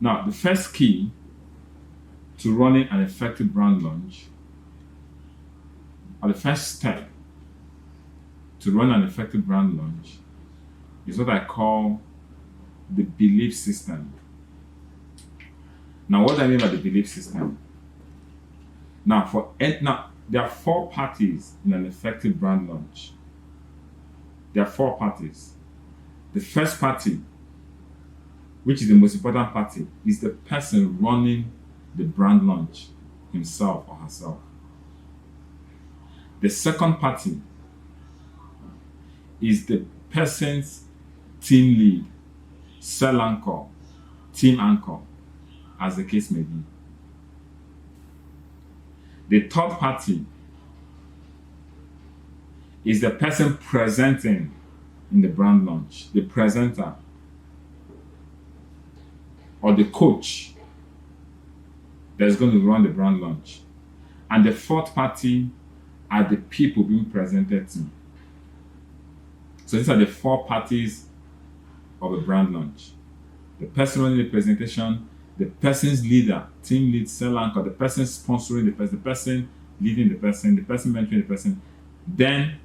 Now, the first key to running an effective brand launch, or the first step to run an effective brand launch, is what I call the belief system. Now, what do I mean by the belief system? Now, there are four parties in an effective brand launch. There are four parties. The first party, which is the most important party, is the person running the brand launch, himself or herself. The second party is the person's team lead, cell anchor, team anchor, as the case may be. The third party is the person presenting in the brand launch, the presenter, or the coach that's going to run the brand launch. And the fourth party are the people being presented to. So these are the four parties of a brand launch. The person running the presentation, the person's leader, team lead, cell anchor, the person sponsoring the person leading the person mentoring the person, then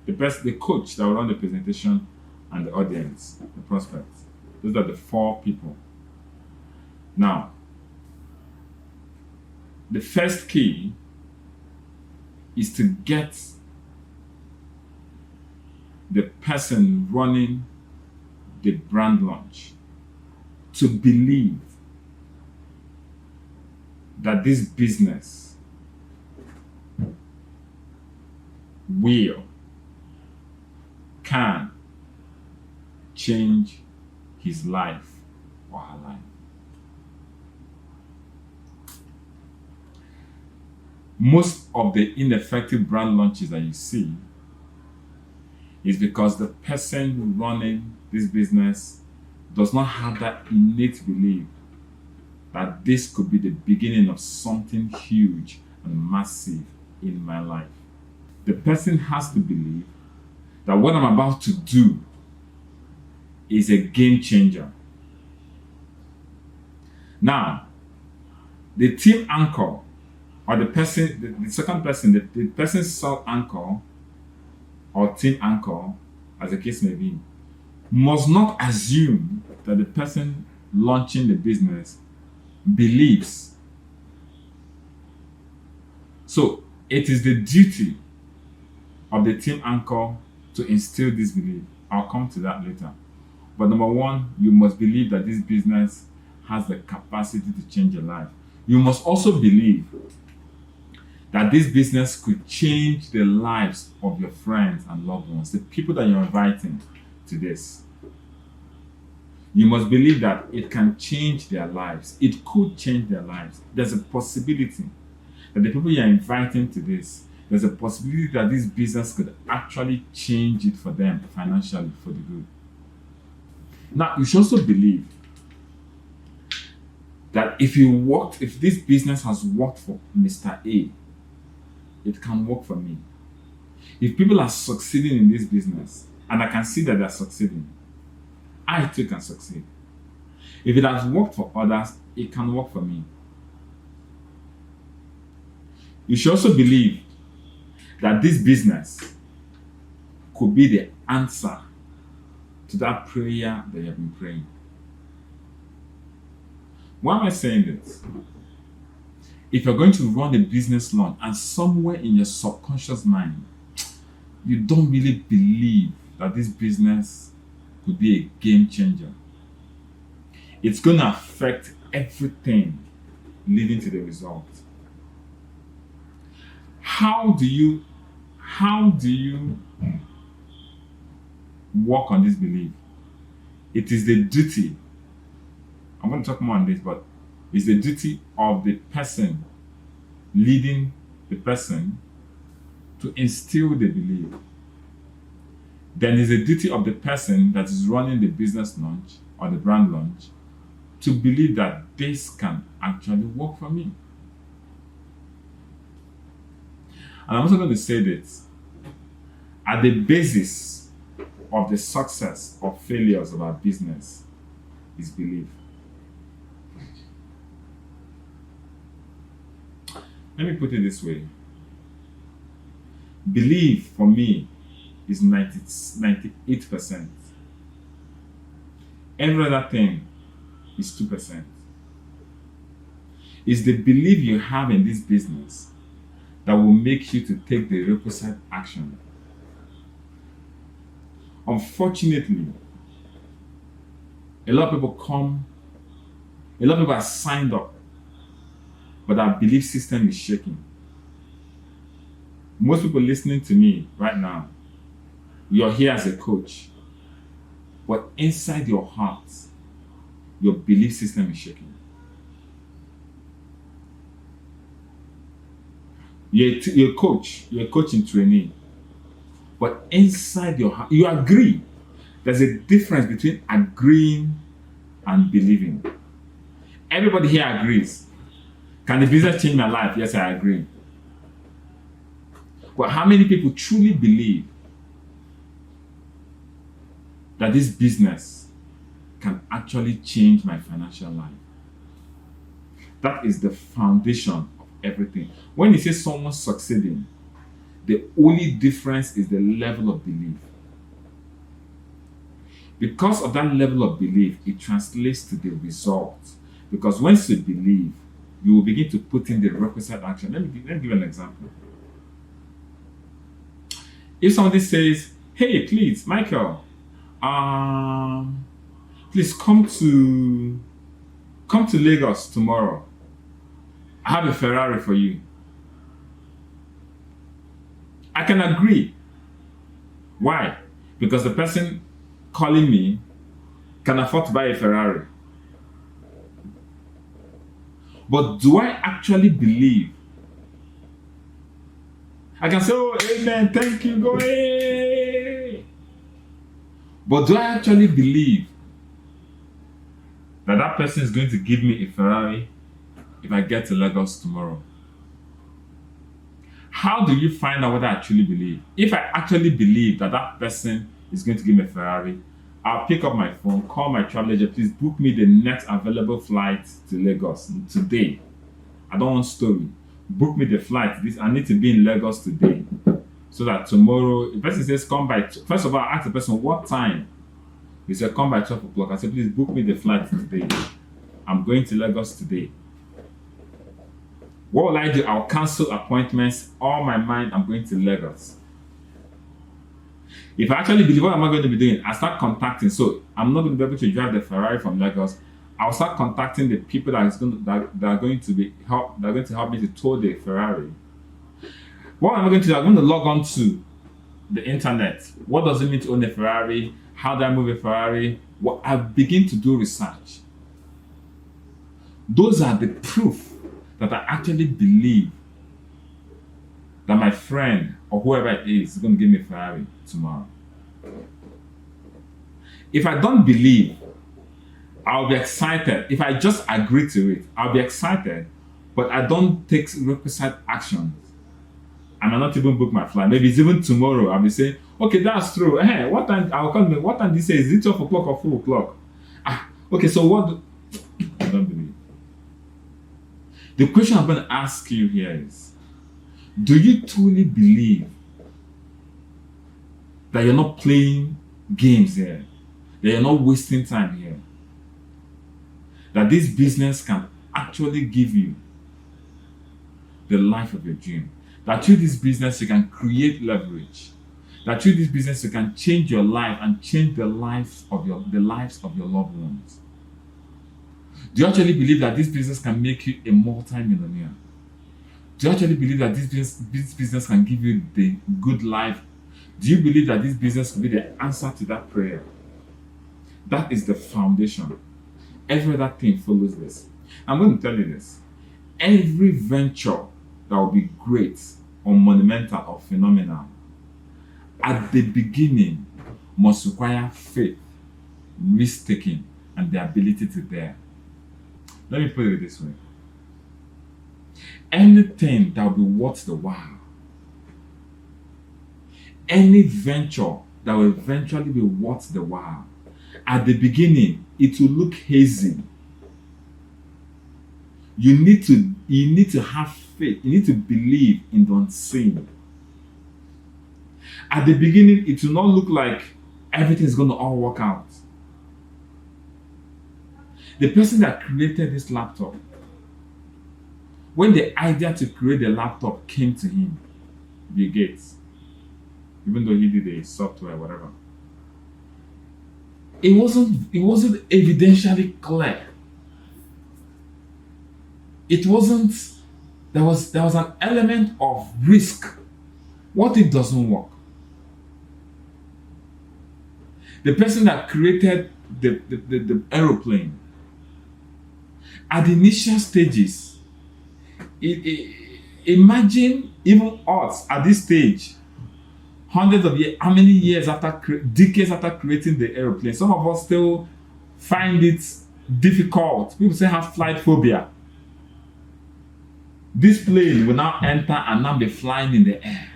the coach that will run the presentation, and the audience, the prospects. Those are the four people. Now, the first key is to get the person running the brand launch to believe that this business can change his life or her life. Most of the ineffective brand launches that you see is because the person running this business does not have that innate belief that this could be the beginning of something huge and massive in my life. The person has to believe that what I'm about to do is a game changer. Now, the team anchor, or the person, the second person, the person's cell anchor or team anchor, as the case may be, must not assume that the person launching the business believes. So it is the duty of the team anchor to instill this belief. I'll come to that later. But number one, you must believe that this business has the capacity to change your life. You must also believe that this business could change the lives of your friends and loved ones, the people that you're inviting to this. You must believe that it can change their lives. It could change their lives. There's a possibility that the people you're inviting to this, there's a possibility that this business could actually change it for them financially for the good. Now, you should also believe that if this business has worked for Mr. A, it can work for me. If people are succeeding in this business, and I can see that they're succeeding, I too can succeed. If it has worked for others, it can work for me. You should also believe that this business could be the answer to that prayer that you have been praying. Why am I saying this? If you're going to run a business launch and somewhere in your subconscious mind, you don't really believe that this business could be a game changer, it's going to affect everything leading to the result. How do you work on this belief? It is the duty, I'm going to talk more on this, but it's the duty of the person leading the person to instill the belief. Then it's the duty of the person that is running the business launch or the brand launch to believe that this can actually work for me. And I'm also going to say this: at the basis of the success or failures of our business is belief. Let me put it this way. Belief for me is 98%. Every other thing is 2%. It's the belief you have in this business that will make you to take the requisite action. Unfortunately, a lot of people are signed up, but our belief system is shaking. Most people listening to me right now, you're here as a coach, but inside your heart, your belief system is shaking. You're a coach, you're a coaching trainee, but inside your heart, you agree. There's a difference between agreeing and believing. Everybody here agrees. Can the business change my life? Yes, I agree. But how many people truly believe that this business can actually change my financial life? That is the foundation of everything. When you say someone's succeeding, the only difference is the level of belief. Because of that level of belief, it translates to the result. Because once you believe, you will begin to put in the requisite action. Let me give an example. If somebody says, "Hey, please, Michael, please come to Lagos tomorrow. I have a Ferrari for you." I can agree. Why? Because the person calling me can afford to buy a Ferrari. But do I actually believe? I can say, "Oh, amen, thank you, go away." But do I actually believe that that person is going to give me a Ferrari if I get to Lagos tomorrow? How do you find out what I actually believe? If I actually believe that that person is going to give me a Ferrari, I'll pick up my phone, call my travel agent, "Please book me the next available flight to Lagos today. I don't want story. Book me the flight. I need to be in Lagos today." So that tomorrow, the person says, "Come by." First of all, I ask the person, "What time?" He said, "Come by 12 o'clock. I said, "Please book me the flight today. I'm going to Lagos today." What will I do? I'll cancel appointments. All my mind, I'm going to Lagos. If I actually believe, what am I going to be doing? I start contacting. So I'm not going to be able to drive the Ferrari from Lagos. I'll start contacting the people that are going to help me to tow the Ferrari. What am I going to do? I'm going to log on to the internet. What does it mean to own a Ferrari? How do I move a Ferrari? I begin to do research. Those are the proof that I actually believe that my friend or whoever it is going to give me a Ferrari tomorrow. If I don't believe, I'll be excited. If I just agree to it, I'll be excited, but I don't take requisite actions. I might not even book my flight. Maybe it's even tomorrow. I'll be saying, "Okay, that's true. Hey, what time?" I'll call me. "What time do you say? Is it 12 o'clock or 4 o'clock? Okay, so what? I don't believe. The question I'm going to ask you here is, do you truly believe that you're not playing games here? That you're not wasting time here? That this business can actually give you the life of your dream? That through this business you can create leverage? That through this business you can change your life and change the lives of your loved ones? Do you actually believe that this business can make you a multi-millionaire? Do you actually believe that this business can give you the good life? Do you believe that this business will be the answer to that prayer? That is the foundation. Every other thing follows this. I'm going to tell you this. Every venture that will be great or monumental or phenomenal, at the beginning must require faith, risk-taking, and the ability to dare. Let me put it this way. Anything that will be worth the while, any venture that will eventually be worth the while, at the beginning, it will look hazy. You need to have faith. You need to believe in the unseen. At the beginning, it will not look like everything is going to all work out. The person that created this laptop, when the idea to create the laptop came to him, Bill Gates, even though he did a software, whatever, it wasn't evidentially clear. It wasn't. There was an element of risk. What if it doesn't work? The person that created the aeroplane, at the initial stages, imagine even us at this stage, hundreds of years, how many years after, decades after creating the aeroplane, some of us still find it difficult. People say have flight phobia. This plane will now enter and now be flying in the air.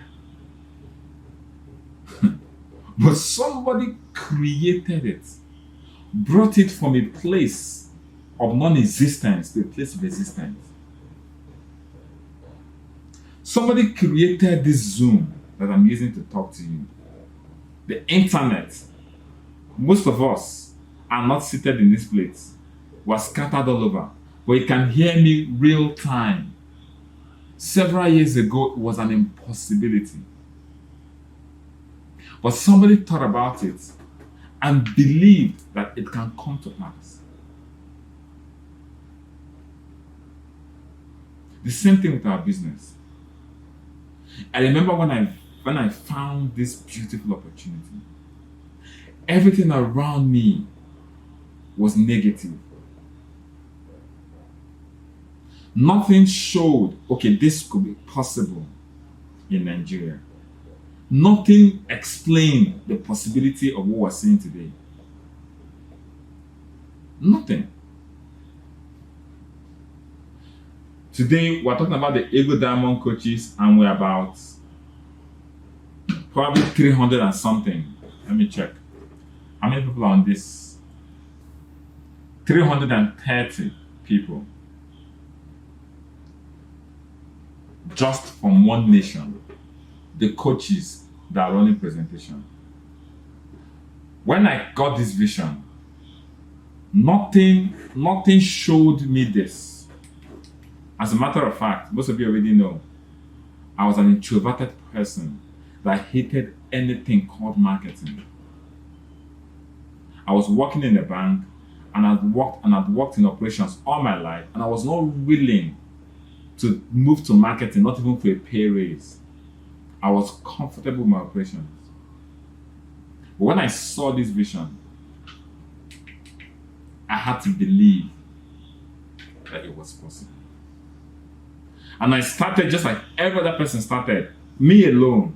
But somebody created it, brought it from a place of non-existence to a place of existence. Somebody created this Zoom that I'm using to talk to you. The internet. Most of us are not seated in this place. We're scattered all over. But you can hear me real time. Several years ago, it was an impossibility. But somebody thought about it and believed that it can come to pass. The same thing with our business. I remember when I found this beautiful opportunity, everything around me was negative. Nothing showed, okay, this could be possible in Nigeria. Nothing explained the possibility of what we're seeing today. Nothing. Today, we're talking about the Ego Diamond coaches, and we're about probably 300 and something. Let me check. How many people are on this? 330 people. Just from one nation. The coaches that are running presentation. When I got this vision, nothing showed me this. As a matter of fact, most of you already know, I was an introverted person that hated anything called marketing. I was working in a bank, and I'd worked in operations all my life, and I was not willing to move to marketing, not even for a pay raise. I was comfortable with my operations. But when I saw this vision, I had to believe that it was possible. And I started just like every other person started, me alone.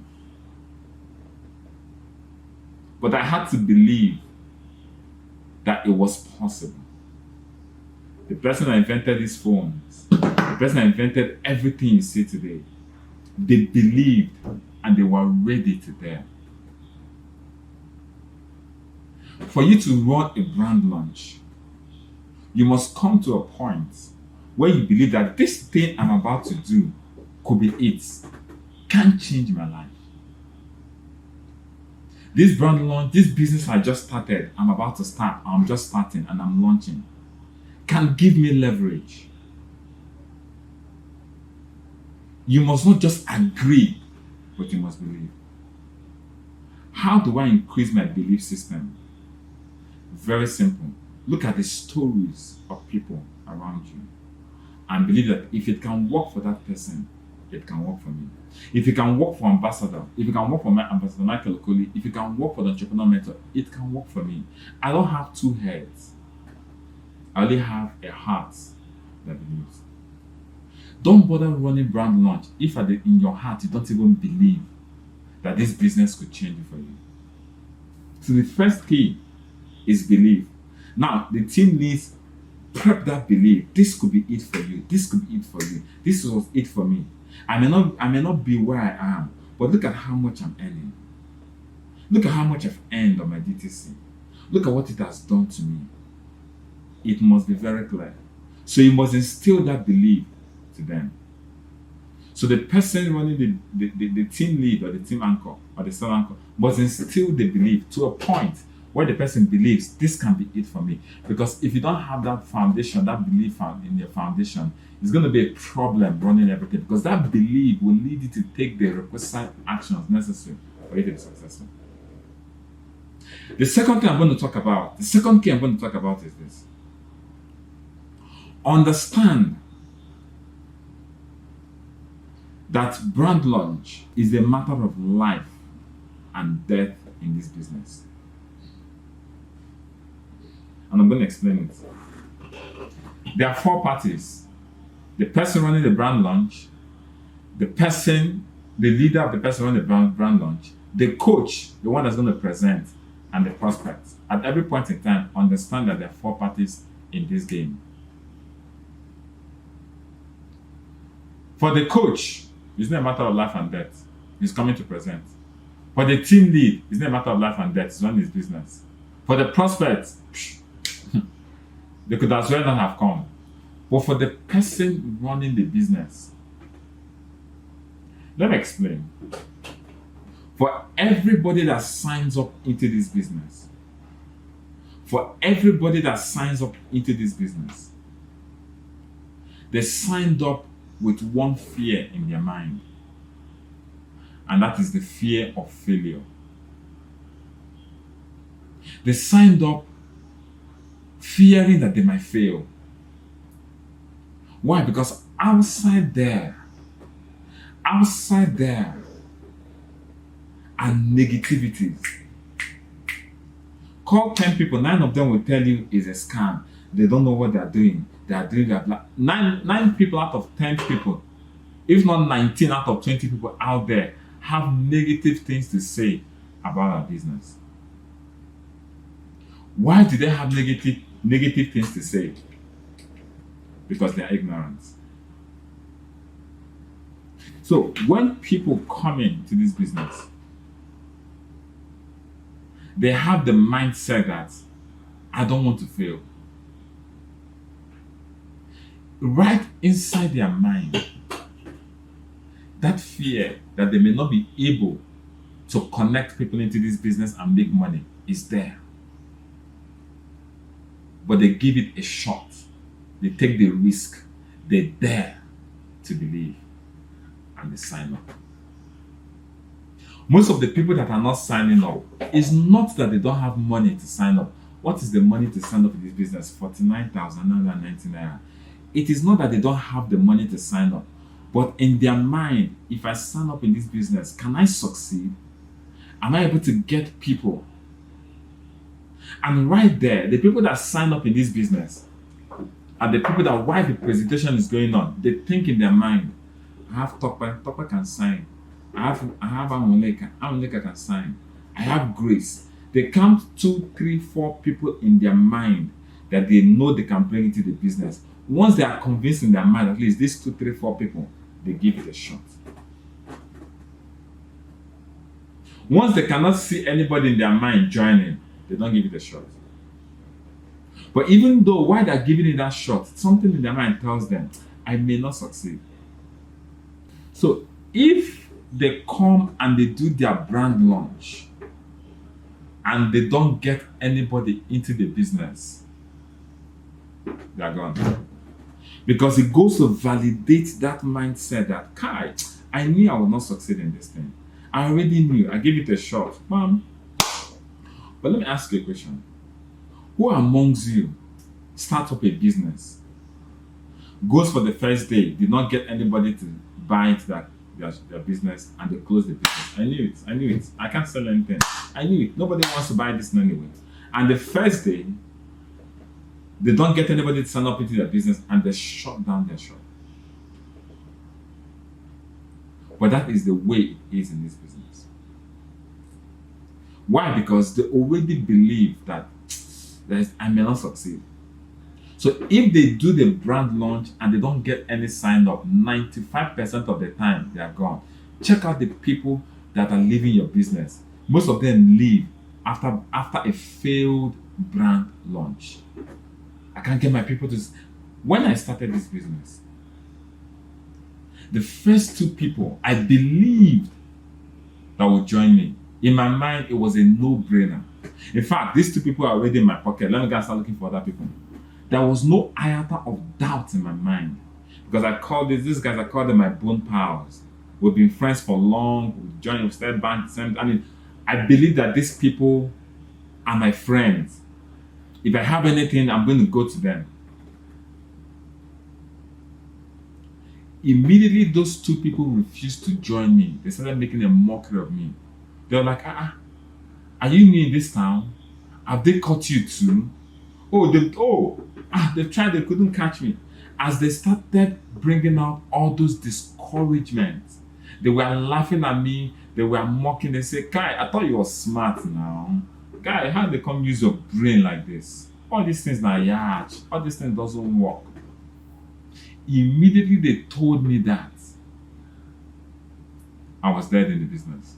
But I had to believe that it was possible. The person that invented these phones, the person that invented everything you see today, they believed and they were ready to dare. For you to run a brand launch, you must come to a point where you believe that this thing I'm about to do could be it, can change my life. This brand launch, this business I just started, I'm about to start, I'm just starting and I'm launching, can give me leverage. You must not just agree, but you must believe. How do I increase my belief system? Very simple. Look at the stories of people around you and believe that if it can work for that person, it can work for me. If it can work for Ambassador, if it can work for my Ambassador Michael Okoli, if it can work for the Entrepreneur Mentor, it can work for me. I don't have two heads. I only have a heart that believes. Don't bother running brand launch if in your heart you don't even believe that this business could change it for you. So the first key is belief. Now the team needs prep that belief. This could be it for you. This could be it for you. This was it for me. I may not be where I am, but look at how much I'm earning. Look at how much I've earned on my DTC. Look at what it has done to me. It must be very clear. So you must instill that belief to them. So the person running the team lead or the team anchor or the star anchor must instill the belief to a point where the person believes this can be it for me. Because if you don't have that foundation, that belief in your foundation, it's going to be a problem running everything. Because that belief will lead you to take the requisite actions necessary for you to be successful. The second key I'm going to talk about is this. Understand that brand launch is a matter of life and death in this business. And I'm going to explain it. There are four parties: the person running the brand launch, the leader of the person running the brand launch, the coach, the one that's going to present, and the prospect. At every point in time, understand that there are four parties in this game. For the coach, it's not a matter of life and death. He's coming to present. For the team lead, it's not a matter of life and death. He's running his business. For the prospect, they could as well not have come. But for the person running the business, let me explain. For everybody that signs up into this business, they signed up with one fear in their mind, and that is the fear of failure. They signed up fearing that they might fail. Why? Because outside there are negativities. Call 10 people, 9 of them will tell you it's a scam. They don't know what they are doing. They are doing that. 9 people out of 10 people, if not 19 out of 20 people out there, have negative things to say about our business. Why do they have negative things to say? Because they are ignorant. So when people come into this business, they have the mindset that I don't want to fail. Right inside their mind, that fear that they may not be able to connect people into this business and make money is there. But they give it a shot. They take the risk. They dare to believe. And they sign up. Most of the people that are not signing up, it's not that they don't have money to sign up. What is the money to sign up in this business? 49,990 naira. It is not that they don't have the money to sign up, but in their mind, if I sign up in this business, can I succeed? Am I able to get people? And right there, the people that sign up in this business are the people that while the presentation is going on, they think in their mind, I have Topa can sign. I have Amuneka can sign. I have Grace. They count 2, 3, 4 people in their mind that they know they can bring into the business. Once they are convinced in their mind, at least these 2, 3, 4 people, they give it a shot. Once they cannot see anybody in their mind joining, they don't give it a shot. But even though while they're giving it that shot, something in their mind tells them, I may not succeed. So if they come and they do their brand launch and they don't get anybody into the business, they are gone. Because it goes to validate that mindset that, Kai, I knew I would not succeed in this thing. I already knew. I gave it a shot. Mom. But let me ask you a question. Who amongst you start up a business, goes for the first day, did not get anybody to buy into their business, and they close the business? I knew it. I can't sell anything. I knew it. Nobody wants to buy this anyway. And the first day, they don't get anybody to sign up into their business, and they shut down their shop. But that is the way it is in this business. Why? Because they already believe that I may not succeed. So if they do the brand launch and they don't get any sign up, 95% of the time they are gone. Check out the people that are leaving your business. Most of them leave after a failed brand launch. I can't get my people to. When I started this business, the first two people I believed that would join me, in my mind, it was a no-brainer. In fact, these two people are already in my pocket. Let me go and start looking for other people. There was no iota of doubt in my mind because I called these guys, I called them my bone pals. We've been friends for long. We joined, we started bank. I mean, I believe that these people are my friends. If I have anything, I'm going to go to them. Immediately, those two people refused to join me. They started making a mockery of me. They were like, are you new in this town? Have they caught you too? They've tried, they couldn't catch me. As they started bringing out all those discouragements, they were laughing at me, they were mocking. They say, Guy, I thought you were smart now. Guy, how they come use your brain like this? All these things now, yach. All these things doesn't work. Immediately they told me that, I was dead in the business.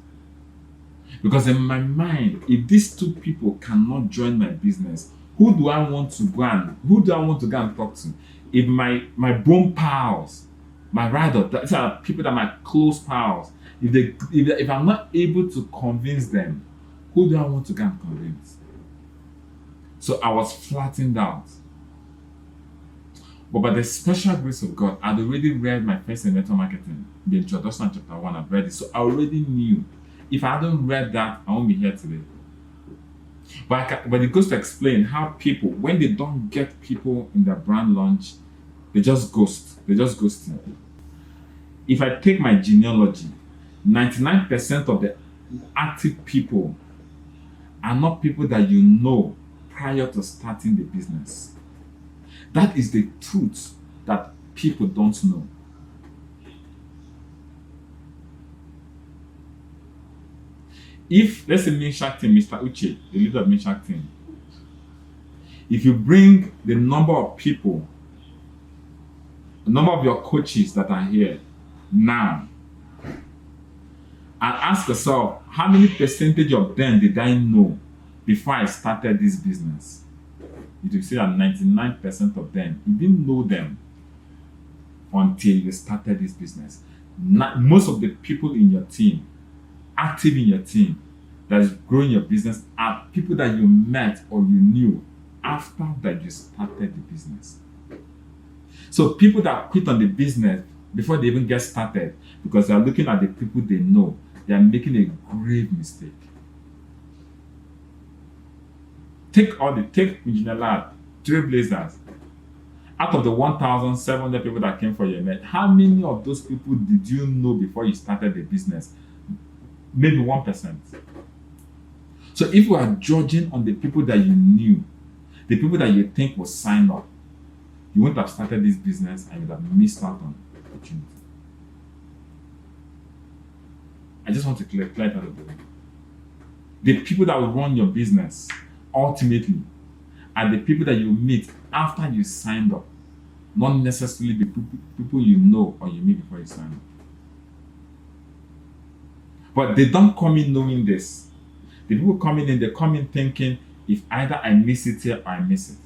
Because in my mind, if these two people cannot join my business, who do I want to go and talk to? If my bone pals, my rider, these are people that are my close pals, if I'm not able to convince them, who do I want to go and convince? So I was flattened out. But by the special grace of God, I'd already read my first in network marketing, the introduction chapter 1. I've read it. So I already knew. If I hadn't read that, I won't be here today. But it goes to explain how people, when they don't get people in their brand launch, they just ghost. They just ghost you. If I take my genealogy, 99% of the active people are not people that you know prior to starting the business. That is the truth that people don't know. If, let's say, Minshak team, Mr. Uche, the leader of Minshak team, if you bring the number of people, the number of your coaches that are here now, and ask yourself, how many percentage of them did I know before I started this business? You will see that 99% of them, you didn't know them until you started this business. Most of the people in your team, active in your team, that is growing your business, are people that you met or you knew after that you started the business. So people that quit on the business before they even get started because they are looking at the people they know, they are making a grave mistake. Take Engineer Lab, Trailblazers. Out of the 1,700 people that came for your event, how many of those people did you know before you started the business? Maybe 1%. So if you are judging on the people that you knew, the people that you think will sign up, you wouldn't have started this business and you would have missed out on the opportunity. I just want to clear that up. The people that will run your business ultimately are the people that you meet after you signed up, not necessarily the people you know or you meet before you sign up. But they don't come in knowing this. The people coming in, they come in thinking, if either I miss it here or I miss it.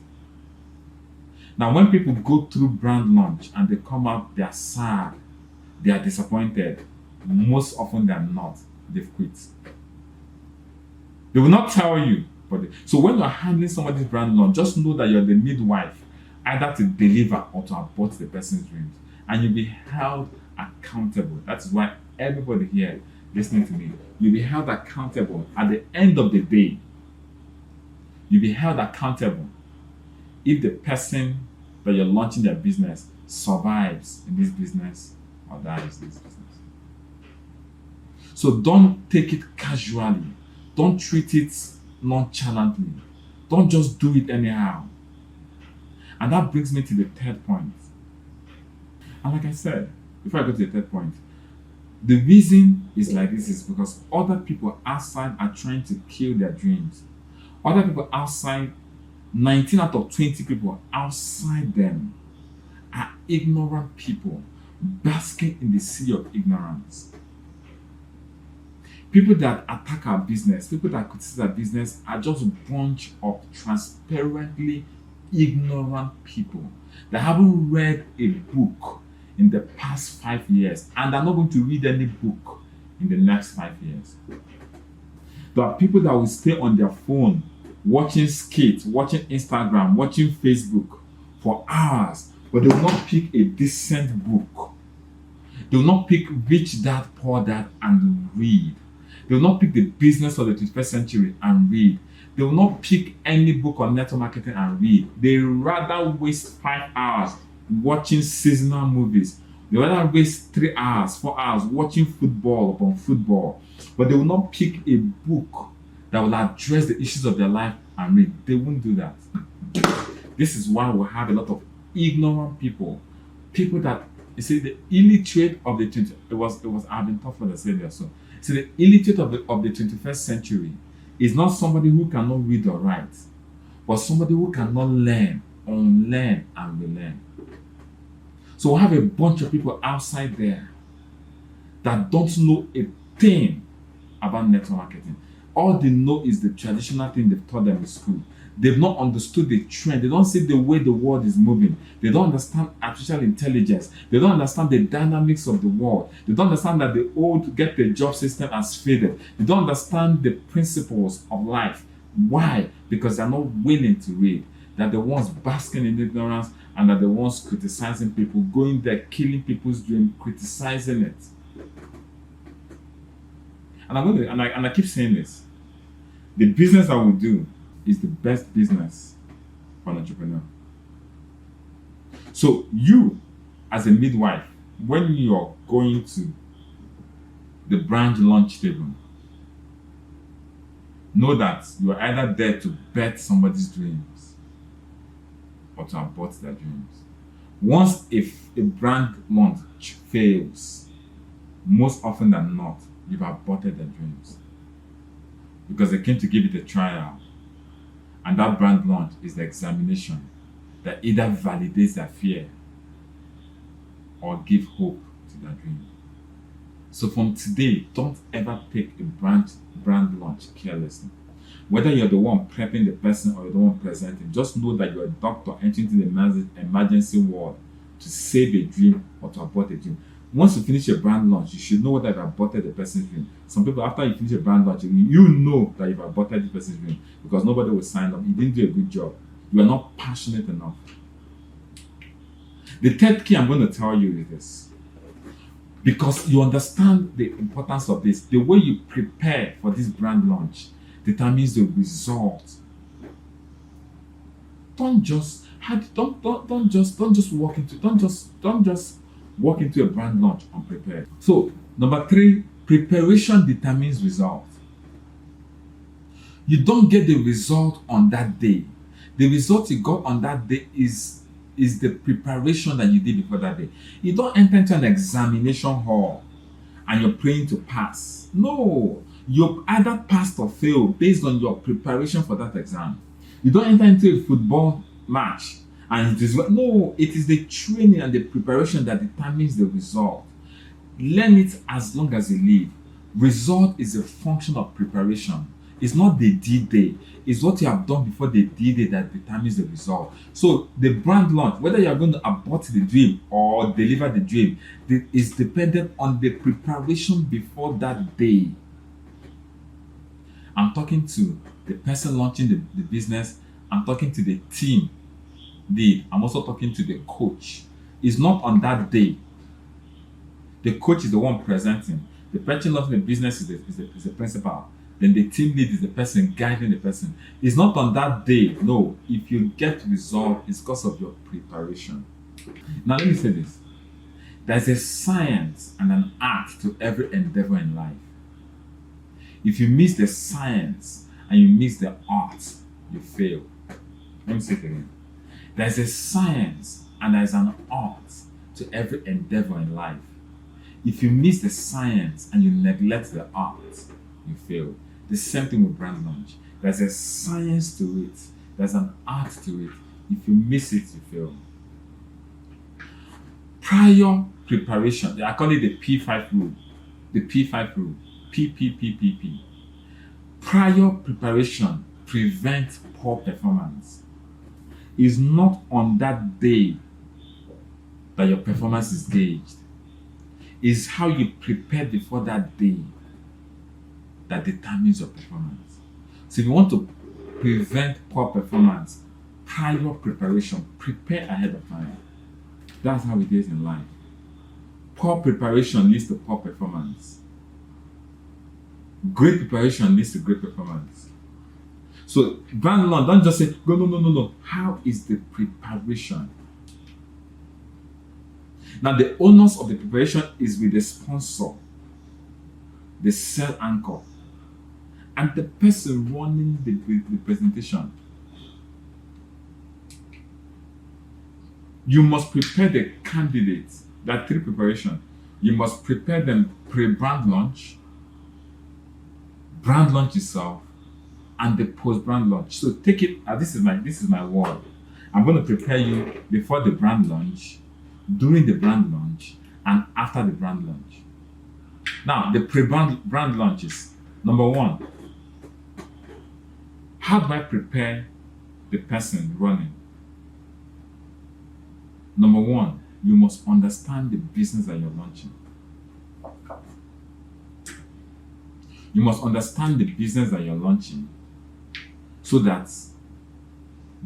Now, when people go through brand launch and they come out, they are sad, they are disappointed, most often than not, they've quit. They will not tell you. So when you're handling somebody's brand launch, just know that you're the midwife, either to deliver or to abort the person's dreams. And you'll be held accountable. That's why everybody here listening to me, you'll be held accountable at the end of the day. You'll be held accountable if the person that you're launching their business survives in this business or dies in this business. So don't take it casually. Don't treat it nonchalantly. Don't just do it anyhow. And that brings me to the third point. And like I said, before I go to the third point, the reason is like this is because other people outside are trying to kill their dreams. Other people outside, 19 out of 20 people outside them are ignorant people basking in the sea of ignorance. People that attack our business, people that criticize our business are just a bunch of transparently ignorant people that haven't read a book in the past 5 years and are not going to read any book in the next 5 years. There are people that will stay on their phone watching skits, watching Instagram, watching Facebook for hours, but they will not pick a decent book. They will not pick Rich Dad Poor Dad and read. They will not pick The Business of the 21st Century and read. They will not pick any book on network marketing and read. They rather waste 5 hours watching seasonal movies. They rather waste 3 hours, 4 hours watching football upon football. But they will not pick a book that will address the issues of their life and read. They won't do that. This is why we have a lot of ignorant people. People that, you see, the illiterate of the 20th, I've been tough for the say there. So the illiterate of the 21st century is not somebody who cannot read or write, but somebody who cannot learn, unlearn, and relearn. So we have a bunch of people outside there that don't know a thing about network marketing. All they know is the traditional thing they've taught them in school. They've not understood the trend. They don't see the way the world is moving. They don't understand artificial intelligence. They don't understand the dynamics of the world. They don't understand that the old get the job system has faded. They don't understand the principles of life. Why? Because they're not willing to read. They're the ones basking in ignorance, and are the ones criticizing people, going there, killing people's dream, criticizing it. And I keep saying this. The business I will do is the best business for an entrepreneur. So you, as a midwife, when you're going to the branch lunch table, know that you're either there to bet somebody's dreams or to abort their dreams. Once if a brand launch fails, most often than not, you've aborted their dreams. Because they came to give it a trial. And that brand launch is the examination that either validates their fear or give hope to their dream. So from today, don't ever take a brand launch carelessly. Whether you're the one prepping the person or you're the one presenting, just know that you're a doctor entering into the emergency ward to save a dream or to abort a dream. Once you finish your brand launch, you should know whether you've aborted the person's dream. Some people, after you finish your brand launch, you know that you've aborted the person's dream because nobody will sign up. You didn't do a good job. You are not passionate enough. The third key I'm going to tell you is this. Because you understand the importance of this, the way you prepare for this brand launch determines the result. Don't just walk into a brand launch unprepared. So, number 3, preparation determines result. You don't get the result on that day. The result you got on that day is the preparation that you did before that day. You don't enter into an examination hall and you're praying to pass. No, you either passed or failed based on your preparation for that exam. You don't enter into a football match and it is the training and the preparation that determines the result. Learn it as long as you live. Result is a function of preparation. It's not the D-Day. It's what you have done before the D-Day that determines the result. So the brand launch, whether you are going to abort the dream or deliver the dream, is dependent on the preparation before that day. I'm talking to the person launching the business. I'm talking to the team lead. I'm also talking to the coach. It's not on that day. The coach is the one presenting. The person launching the business is the principal. Then the team lead is the person guiding the person. It's not on that day. No, if you get result, it's because of your preparation. Now let me say this. There's a science and an art to every endeavor in life. If you miss the science and you miss the art, you fail. Let me say it again. There's a science and there's an art to every endeavor in life. If you miss the science and you neglect the art, you fail. The same thing with brand launch. There's a science to it. There's an art to it. If you miss it, you fail. Prior preparation, I call it the P5 rule. The P5 rule. P. Prior preparation prevents poor performance. It's not on that day that your performance is gauged. It's how you prepare before that day that determines your performance. So if you want to prevent poor performance, prior preparation, prepare ahead of time. That's how it is in life. Poor preparation leads to poor performance. Great preparation leads to great performance. So brand launch, don't just say, no, no, no, no, no. How is the preparation? Now the onus of the preparation is with the sponsor, the sell anchor, and the person running the presentation. You must prepare the candidates. There are three preparations. You must prepare them pre-brand launch, brand launch itself, and the post-brand launch. So take it. This is my word. I'm going to prepare you before the brand launch, during the brand launch, and after the brand launch. Now, the brand launch is number one. How do I prepare the person running? Number one, you must understand the business that you're launching. You must understand the business that you're launching so that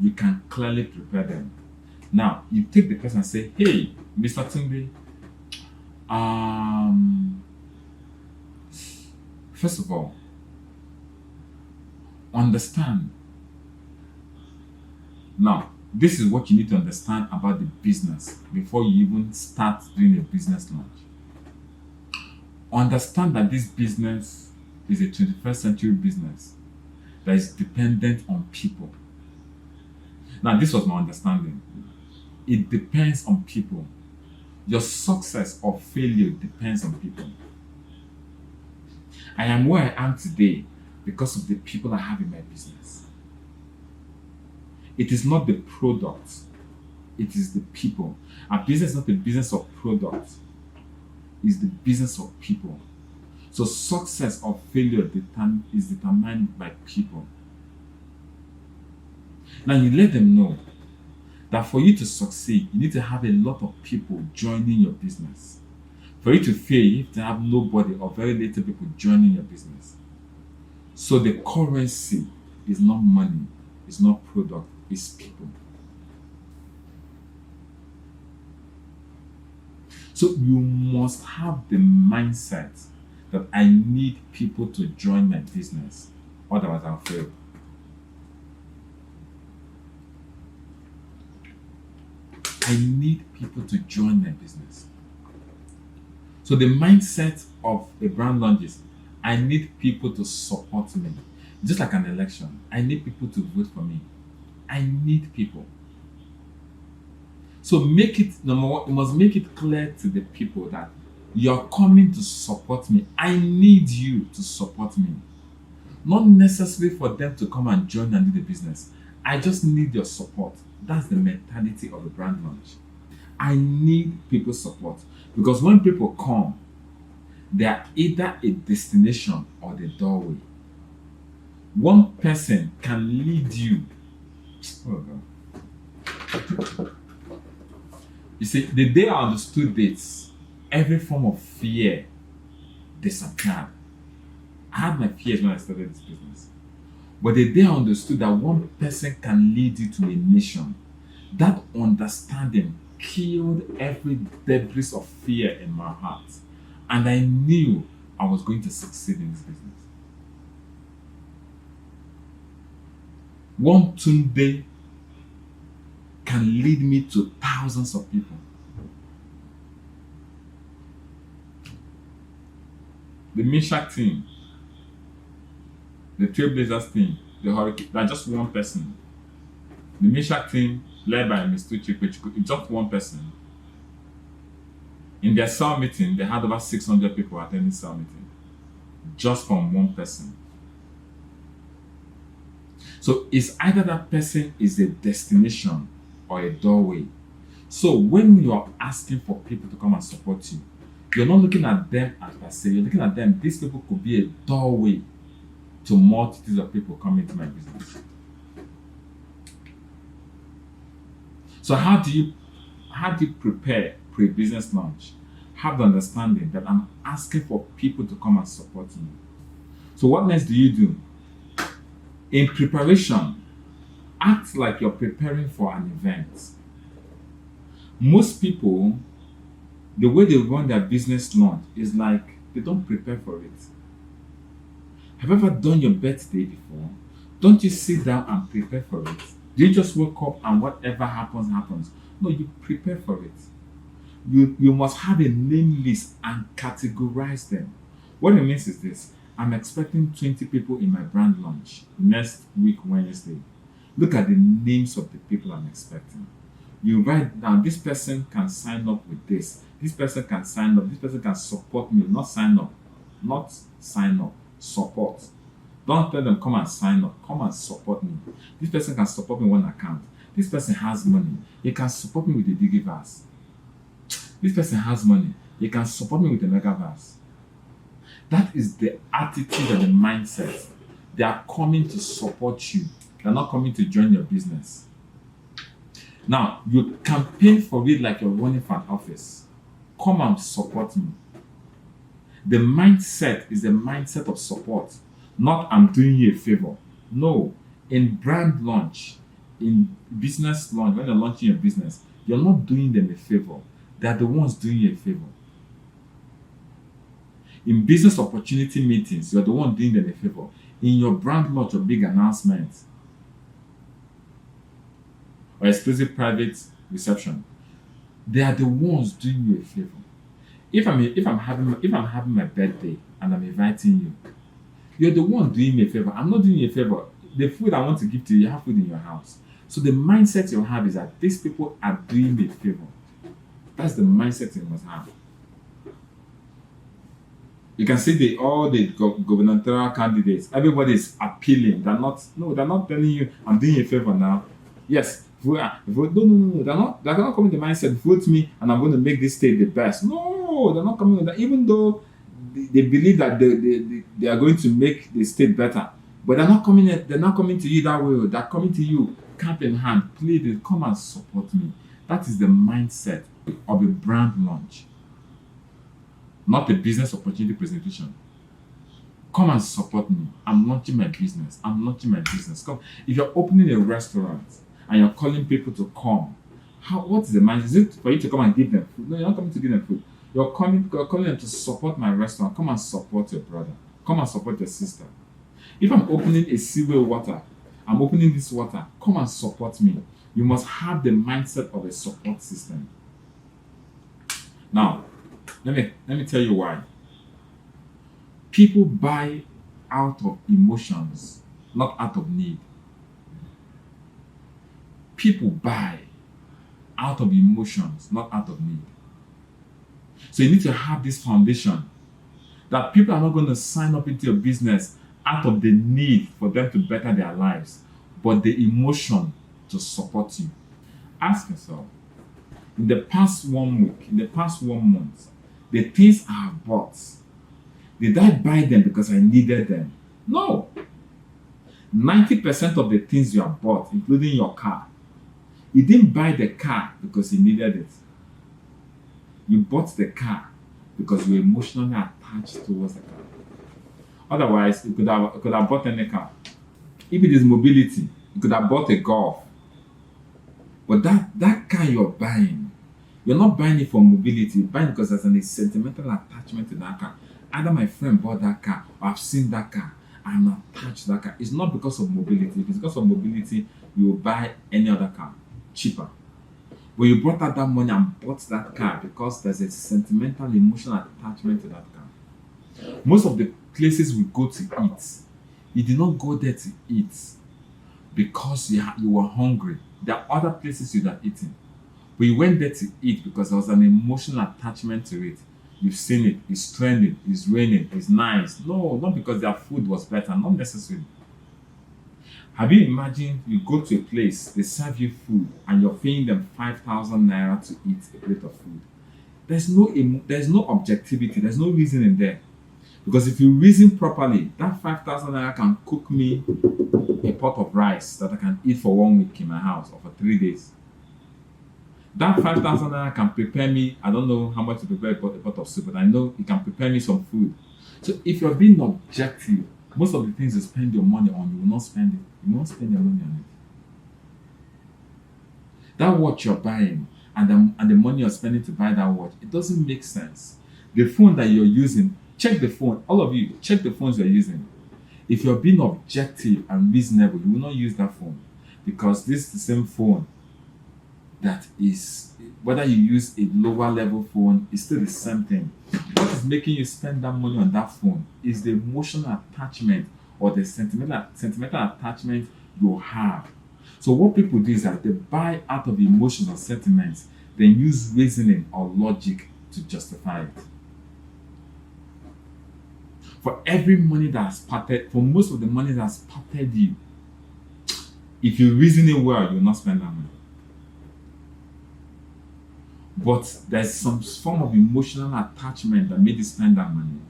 you can clearly prepare them. Now, you take the person and say, hey, Mr. Tunde, first of all, understand. Now, this is what you need to understand about the business before you even start doing a business launch. Understand that this business is a 21st century business that is dependent on people. Now, this was my understanding. It depends on people. Your success or failure depends on people. I am where I am today because of the people I have in my business. It is not the product, it is the people. Our business is not the business of product, it's the business of people. So success or failure is determined by people. Now you let them know that for you to succeed, you need to have a lot of people joining your business. For you to fail, you have to have nobody or very little people joining your business. So the currency is not money, it's not product, it's people. So you must have the mindset that I need people to join my business, otherwise I'll fail. I need people to join my business. So the mindset of a brand launch is, I need people to support me. Just like an election, I need people to vote for me. I need people. So make it, number one, you must make it clear to the people that you're coming to support me. I need you to support me. Not necessarily for them to come and join and do the business. I just need your support. That's the mentality of a brand launch. I need people's support. Because when people come, they are either a destination or the doorway. One person can lead you. Oh God. You see, the day I understood this, every form of fear disappeared. I had my fears when I started this business. But the day I understood that one person can lead you to a nation, that understanding killed every debris of fear in my heart. And I knew I was going to succeed in this business. One Tunde can lead me to thousands of people. The Mishak team, the Trailblazers team, the Hurricane, they're just one person. The Mishak team, led by Mr. Chikwechuku, it's just one person. In their cell meeting, they had over 600 people attending cell meeting, just from one person. So it's either that person is a destination or a doorway. So when you are asking for people to come and support you, you're not looking at them as per se, you're looking at them, these people could be a doorway to multitudes of people coming to my business. So how do you prepare pre-business launch? Have the understanding that I'm asking for people to come and support me. So what next do you do? In preparation, act like you're preparing for an event. Most people, the way they run their business launch is like they don't prepare for it. Have you ever done your birthday before? Don't you sit down and prepare for it? Do you just wake up and whatever happens, happens? No, you prepare for it. You must have a name list and categorize them. What it means is this: I'm expecting 20 people in my brand launch next week, Wednesday. Look at the names of the people I'm expecting. You write down, this person can sign up with this person can sign up, this person can support me, not sign up, not sign up, support. Don't tell them come and sign up, come and support me. This person can support me one account. This person has money, he can support me with the Digiverse. This person has money, he can support me with the Megaverse. That is the attitude and the mindset. They are coming to support you, they're not coming to join your business. Now, you campaign for it like you're running for an office. Come and support me. The mindset is the mindset of support, not I'm doing you a favor. No, in brand launch, in business launch, when you're launching your business, you're not doing them a favor. They're the ones doing you a favor. In business opportunity meetings, you're the one doing them a favor. In your brand launch or big announcement or exclusive private reception, they are the ones doing you a favor. If I'm having my birthday and I'm inviting you, you're the one doing me a favor. I'm not doing you a favor. The food I want to give to you, you have food in your house. So the mindset you have is that these people are doing me a favor. That's the mindset you must have. You can see all the gubernatorial candidates. Everybody is appealing. They're not telling you I'm doing you a favor now. Yes, vote. No. They're not coming to the mindset, vote me and I'm going to make this state the best. No, they're not coming with that. Even though they believe that they are going to make the state better. But they're not coming to you that way. They're coming to you, cap in hand. Please come and support me. That is the mindset of a brand launch, not a business opportunity presentation. Come and support me. I'm launching my business. Come. If you're opening a restaurant and you're calling people to come, what is the mindset? Is it for you to come and give them food? No, you're not coming to give them food. You're calling them to support my restaurant. Come and support your brother. Come and support your sister. If I'm opening a seaway water, I'm opening this water. Come and support me. You must have the mindset of a support system. Now, let me tell you why. People buy out of emotions, not out of need. People buy out of emotions, not out of need. So you need to have this foundation that people are not going to sign up into your business out of the need for them to better their lives, but the emotion to support you. Ask yourself, in the past 1 week, in the past 1 month, the things I have bought, did I buy them because I needed them? No. 90% of the things you have bought, including your car, you didn't buy the car because you needed it. You bought the car because you were emotionally attached towards the car. Otherwise, you could have bought any car. If it is mobility, you could have bought a Golf. But that car you're buying, you're not buying it for mobility. You're buying it because there's a sentimental attachment to that car. Either my friend bought that car or I've seen that car. I'm attached to that car. It's not because of mobility. If it's because of mobility, you will buy any other car cheaper. But you brought out that money and bought that car because there's a sentimental, emotional attachment to that car. Most of the places we go to eat, you did not go there to eat because you were hungry. There are other places you'd have eaten. But you went there to eat because there was an emotional attachment to it. You've seen it, it's trending, it's raining, it's nice. No, not because their food was better, not necessarily. Have you imagined you go to a place, they serve you food, and you're paying them 5,000 naira to eat a plate of food? There's no objectivity, there's no reason in there. Because if you reason properly, that 5,000 naira can cook me a pot of rice that I can eat for 1 week in my house or for 3 days. That 5,000 naira can prepare me. I don't know how much to prepare a pot of soup, but I know it can prepare me some food. So if you're being objective, most of the things you spend your money on, you will not spend it. You won't spend your money on it. That watch you're buying and the money you're spending to buy that watch, it doesn't make sense. The phone that you're using, check the phone. All of you, check the phones you're using. If you're being objective and reasonable, you will not use that phone because this is the same phone that is, whether you use a lower level phone, it's still the same thing. What is making you spend that money on that phone is the emotional attachment or the sentimental attachment you have. So what people do is that they buy out of emotions or sentiments, then use reasoning or logic to justify it. For every money that's parted, for most of the money that's parted you, if you reason it well, you'll not spend that money. But there's some form of emotional attachment that made you spend that money.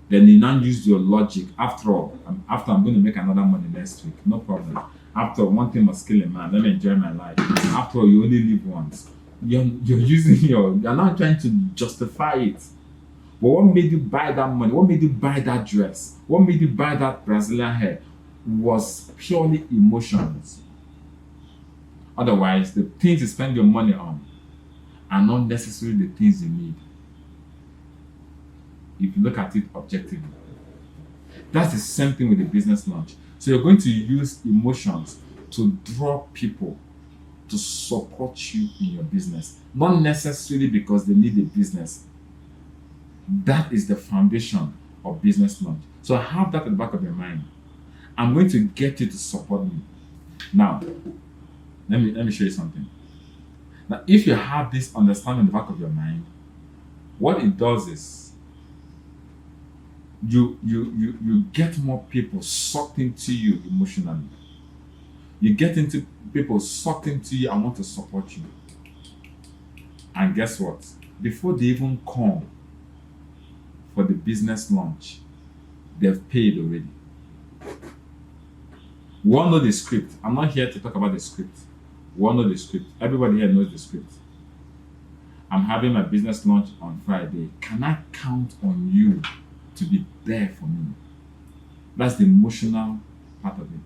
Then you now use your logic. After all, after I'm going to make another money next week, no problem. After all, one thing must kill a man. Let me enjoy my life. After all, you only live once. You're not trying to justify it. But what made you buy that money? What made you buy that dress? What made you buy that Brazilian hair? Was purely emotions. Otherwise, the things you spend your money on are not necessarily the things you need. If you look at it objectively, that's the same thing with the business launch. So you're going to use emotions to draw people to support you in your business, not necessarily because they need a business. That is the foundation of business launch. So have that at the back of your mind. I'm going to get you to support me. Now, let me show you something. Now, if you have this understanding in the back of your mind, what it does is you get more people sucked into you emotionally. You get into people sucked into you and want to support you. And guess what? Before they even come for the business launch, they've paid already. We all know the script. I'm not here to talk about the script. We all know the script. Everybody here knows the script. I'm having my business launch on Friday. Can I count on you to be there for me? That's the emotional part of it.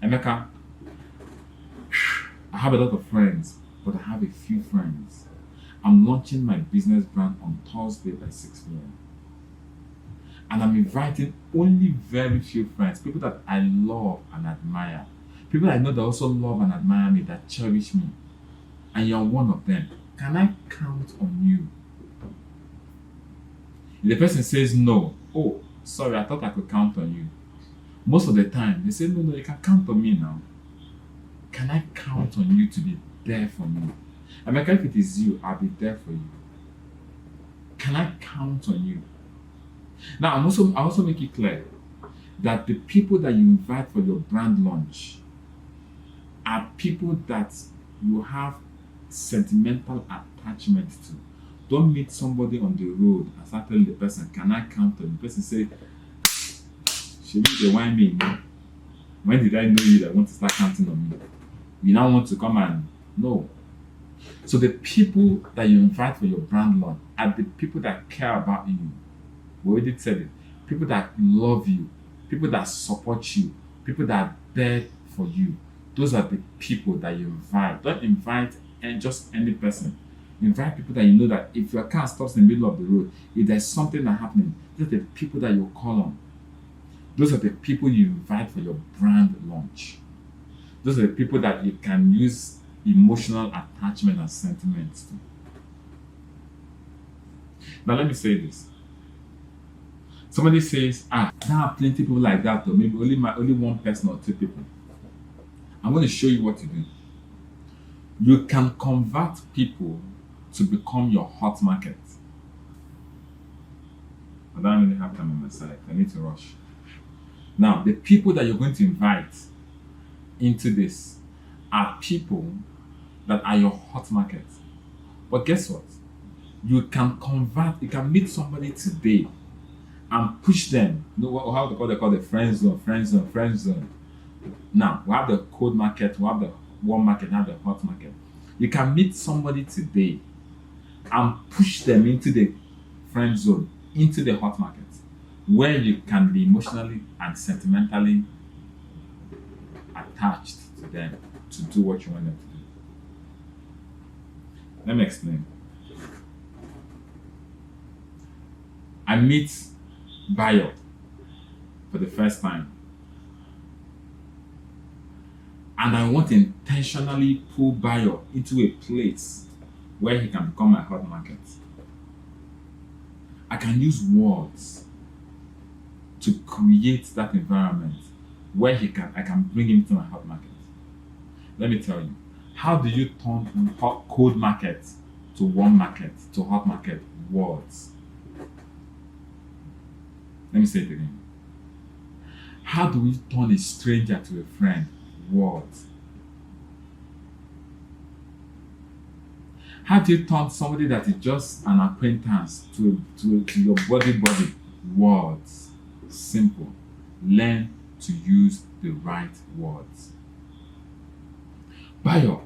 Emeka, I have a lot of friends, but I have a few friends. I'm launching my business brand on Thursday by 6 p.m. And I'm inviting only very few friends, people that I love and admire. People I know that also love and admire me, that cherish me. And you're one of them. Can I count on you? If the person says no, oh, sorry, I thought I could count on you. Most of the time, they say, no, you can count on me now. Can I count on you to be there for me? Emeka, if it is you, I'll be there for you. Can I count on you? Now, I also make it clear that the people that you invite for your brand launch are people that you have sentimental attachment to. Don't meet somebody on the road and start telling the person, can I count on you? The person say, should they want me? When did I know you that want to start counting on me? You now want to come and no. So the people that you invite for your brand launch are the people that care about you. We already said it. People that love you, people that support you, people that are there for you. Those are the people that you invite. Don't invite just any person. Invite people that you know that if your car stops in the middle of the road, if there's something that happening, those are the people that you call on. Those are the people you invite for your brand launch. Those are the people that you can use emotional attachment and sentiments to. Now let me say this. Somebody says, there are plenty of people like that, or maybe only one person or two people. I'm going to show you what to do. You can convert people to become your hot market. I don't really have time on my side. I need to rush. Now, the people that you're going to invite into this are people that are your hot market. But guess what? You can meet somebody today and push them. You know how they call the friend zone. Now, we have the cold market, we have the warm market, have the hot market. You can meet somebody today and push them into the friend zone, into the hot market, where you can be emotionally and sentimentally attached to them to do what you want them to do. Let me explain. I meet Bayo for the first time, and I want to intentionally pull Bayo into a place where he can become my hot market. I can use words to create that environment where I can bring him to my hot market. Let me tell you, how do you turn cold market to warm market to hot market? Words. Let me say it again. How do we turn a stranger to a friend? Words. How do you turn somebody that is just an acquaintance to your body? Words. Simple. Learn to use the right words. Bayo,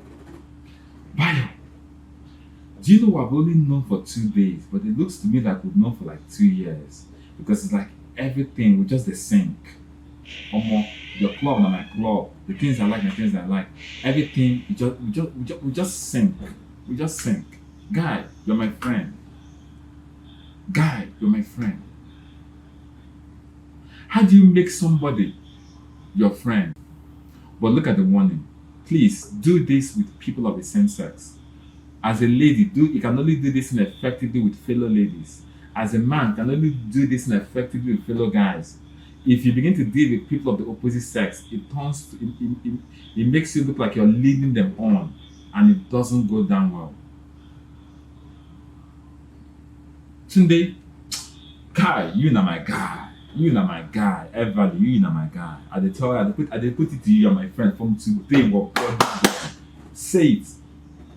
do you know I've only known for 2 days, but it looks to me like we've known for like 2 years, because it's like everything we just the sync. Your club and my club, the things I like and the things I like, everything we just sync. We just sync. Guy, you're my friend. Guy, you're my friend. How do you make somebody your friend? But look at the warning. Please do this with people of the same sex. As a lady, you can only do this effectively with fellow ladies. As a man, you can only do this effectively with fellow guys. If you begin to deal with people of the opposite sex, it makes you look like you're leading them on, and it doesn't go down well. Tunde, Kai, you na my guy. You na my guy. Everly, you na my guy. I put it to you, you're my friend. From today, say it.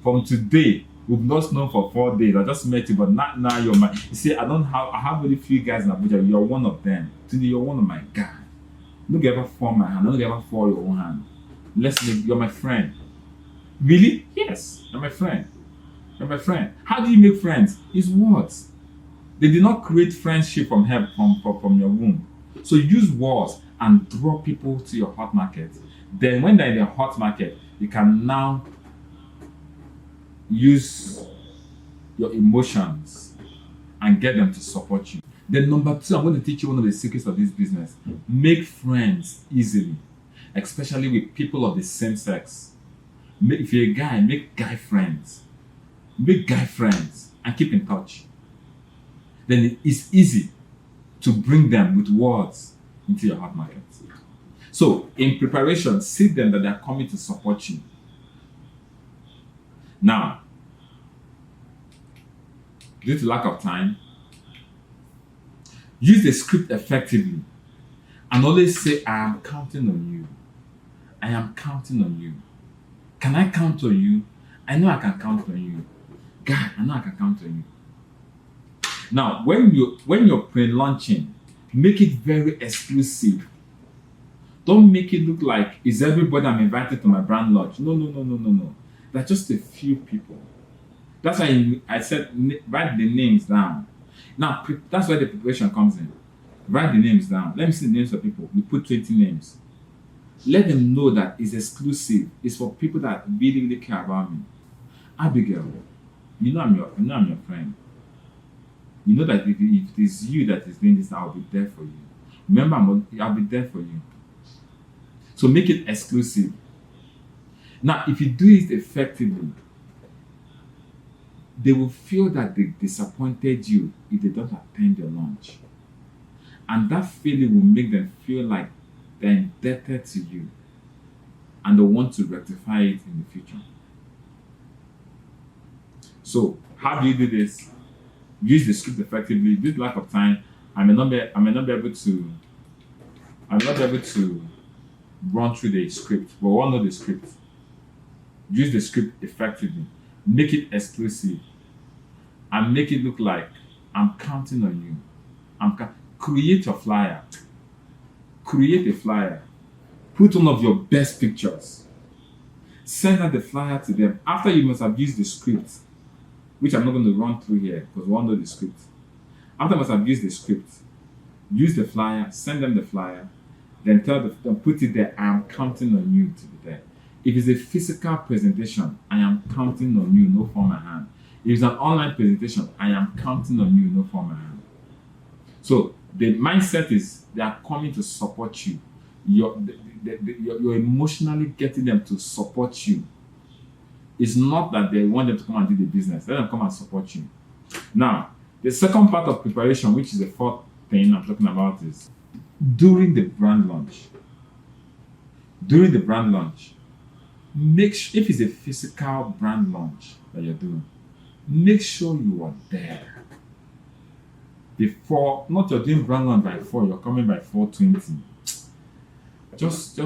From today, we've not known for 4 days. I just met you, but not now you're my. You see, I have very few guys in Abuja. You're one of them. Today, you're one of my guys. Don't ever fall my hand. Don't ever fall your own hand. You're my friend. Really? Yes, you're my friend. You're my friend. How do you make friends? It's words. They did not create friendship from your womb. So use words and draw people to your hot market. Then when they're in the hot market, you can now use your emotions and get them to support you. Then number 2, I'm going to teach you one of the secrets of this business. Make friends easily, especially with people of the same sex. If you're a guy, make guy friends. Make guy friends and keep in touch. Then it's easy to bring them with words into your hot market. So in preparation, see them that they are coming to support you. Now, due to lack of time, use the script effectively and always say, I am counting on you. I am counting on you. Can I count on you? I know I can count on you. God, I know I can count on you. Now, when you're pre-launching, make it very exclusive. Don't make it look like is everybody I'm invited to my brand launch. No. That's just a few people. That's why I said write the names down. Now, that's where the preparation comes in. Write the names down. Let me see the names of people. We put 20 names. Let them know that it's exclusive. It's for people that really care about me. Abigail, you know I'm your friend. You know that if it is you that is doing this, I'll be there for you. Remember, I'll be there for you. So make it exclusive. Now, if you do it effectively, they will feel that they disappointed you if they don't attend your launch. And that feeling will make them feel like they're indebted to you and they want to rectify it in the future. So, how do you do this? Use the script effectively. Due to lack of time, I may not be able to run through the script, but we'll know the script. Use the script effectively. Make it exclusive. And make it look like I'm counting on you. Create a flyer. Create a flyer. Put one of your best pictures. Send out the flyer to them. After you must have used the script, which I'm not going to run through here because we all know the script. After you must have used the script, use the flyer, send them the flyer, then them put it there. I am counting on you to be there. If it's a physical presentation, I am counting on you, no form of hand. If it's an online presentation, I am counting on you, no form of hand. So the mindset is they are coming to support you. You're emotionally getting them to support you. It's not that they want them to come and do the business. Let them come and support you. Now, the second part of preparation, which is the fourth thing I'm talking about, is during the brand launch. During the brand launch, if it's a physical brand launch that you're doing, make sure you are there. Before, not you're doing brand launch by 4, you're coming by 4:20. Just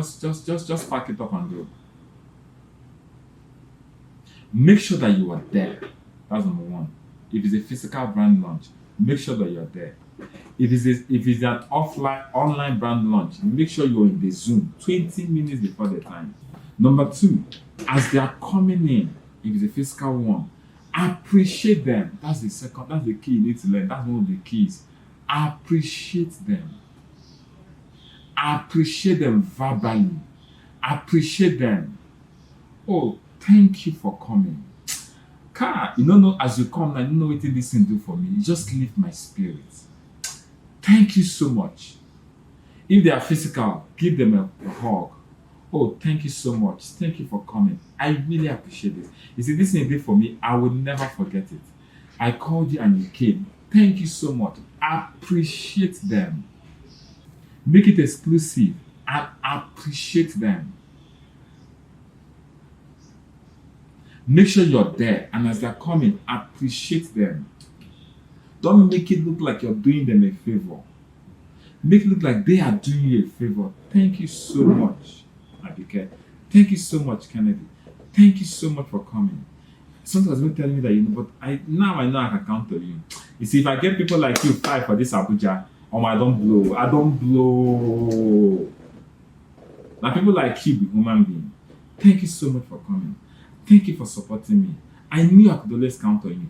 pack it up and go. Make sure that you are there. That's number one. If it's a physical brand launch, make sure that you're there. If it's an online brand launch, make sure you're in the Zoom 20 minutes before the time. Number 2, as they are coming in, if it's a physical one, appreciate them. That's the key you need to learn. That's one of the keys. Appreciate them. Appreciate them verbally. Appreciate them. Oh, thank you for coming. You don't know as you come, I don't know what this thing do for me. You just lift my spirit. Thank you so much. If they are physical, give them a hug. Oh, thank you so much. Thank you for coming. I really appreciate this. You see, this thing you did for me, I will never forget it. I called you and you came. Thank you so much. Appreciate them. Make it exclusive and appreciate them. Make sure you're there, and as they're coming, appreciate them. Don't make it look like you're doing them a favor. Make it look like they are doing you a favor. Thank you so much, Abike. Thank you so much, Kennedy. Thank you so much for coming. Sometimes been telling me that but I know I can count on you. You see, if I get people like you 5 for this Abuja, I don't blow. Now people like you be human being. Thank you so much for coming. Thank you for supporting me. I knew I could always count on you.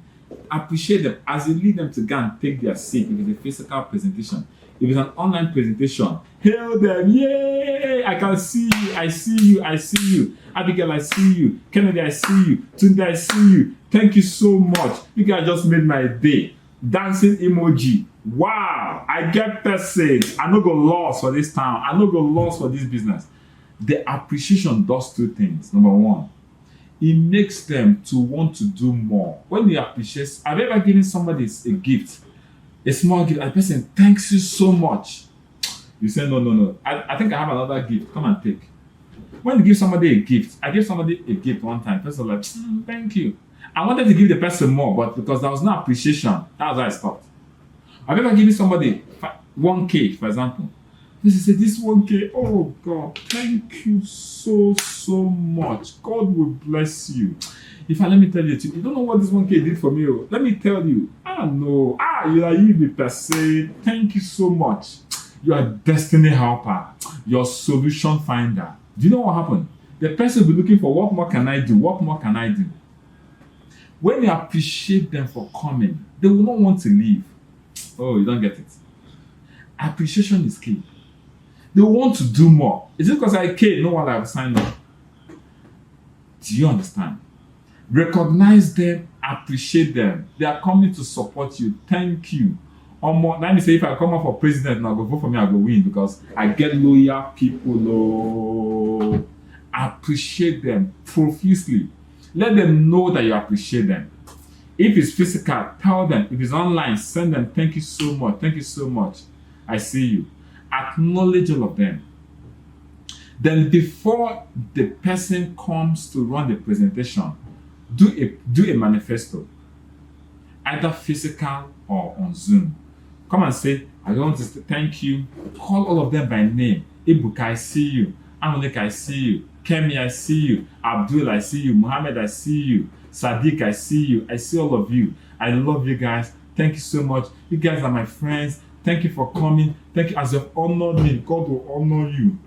Appreciate them as you lead them to go and take their seat. If it's a physical presentation, if it's an online presentation, hail them. Yay! I can see you. I see you. I see you. Abigail, I see you. Kennedy, I see you. Tunde, I see you. Thank you so much. You guys just made my day. Dancing emoji. Wow! I get message. I no go lost for this town. I no go lost for this business. The appreciation does 2 things. Number 1, it makes them to want to do more. When you appreciate, have you ever given somebody a gift, a small gift, and the person thanks you so much? You say, no. I think I have another gift. Come and take. When you give somebody a gift, I gave somebody a gift one time. The person was like, thank you. I wanted to give the person more, but because there was no appreciation, that's why I stopped. Have you ever given somebody 1K, for example? This is this 1K. Oh God, thank you so much. God will bless you. Let me tell you, you don't know what this 1K did for me. Let me tell you. No. You be per se. Thank you so much. You are destiny helper. Your solution finder. Do you know what happened? The person will be looking for what more can I do? What more can I do? When you appreciate them for coming, they will not want to leave. Oh, you don't get it. Appreciation is key. They want to do more. Is it because I came? No one I will sign up. Do you understand? Recognize them, appreciate them. They are coming to support you. Thank you. Let me say, if I come up for president now, go vote for me, I go win because I get loyal people. Appreciate them profusely. Let them know that you appreciate them. If it's physical, tell them. If it's online, send them. Thank you so much. Thank you so much. I see you. Acknowledge all of them. Then before the person comes to run the presentation, do a manifesto, either physical or on Zoom. Come and say, I want to thank you. Call all of them by name. Ibuka, I see you. Amonika, I see you. Kemi, I see you. Abdul, I see you. Mohammed, I see you. Sadiq, I see you. I see all of you. I love you guys. Thank you so much. You guys are my friends. Thank you for coming. Thank you. As you've honored me, God will honor you.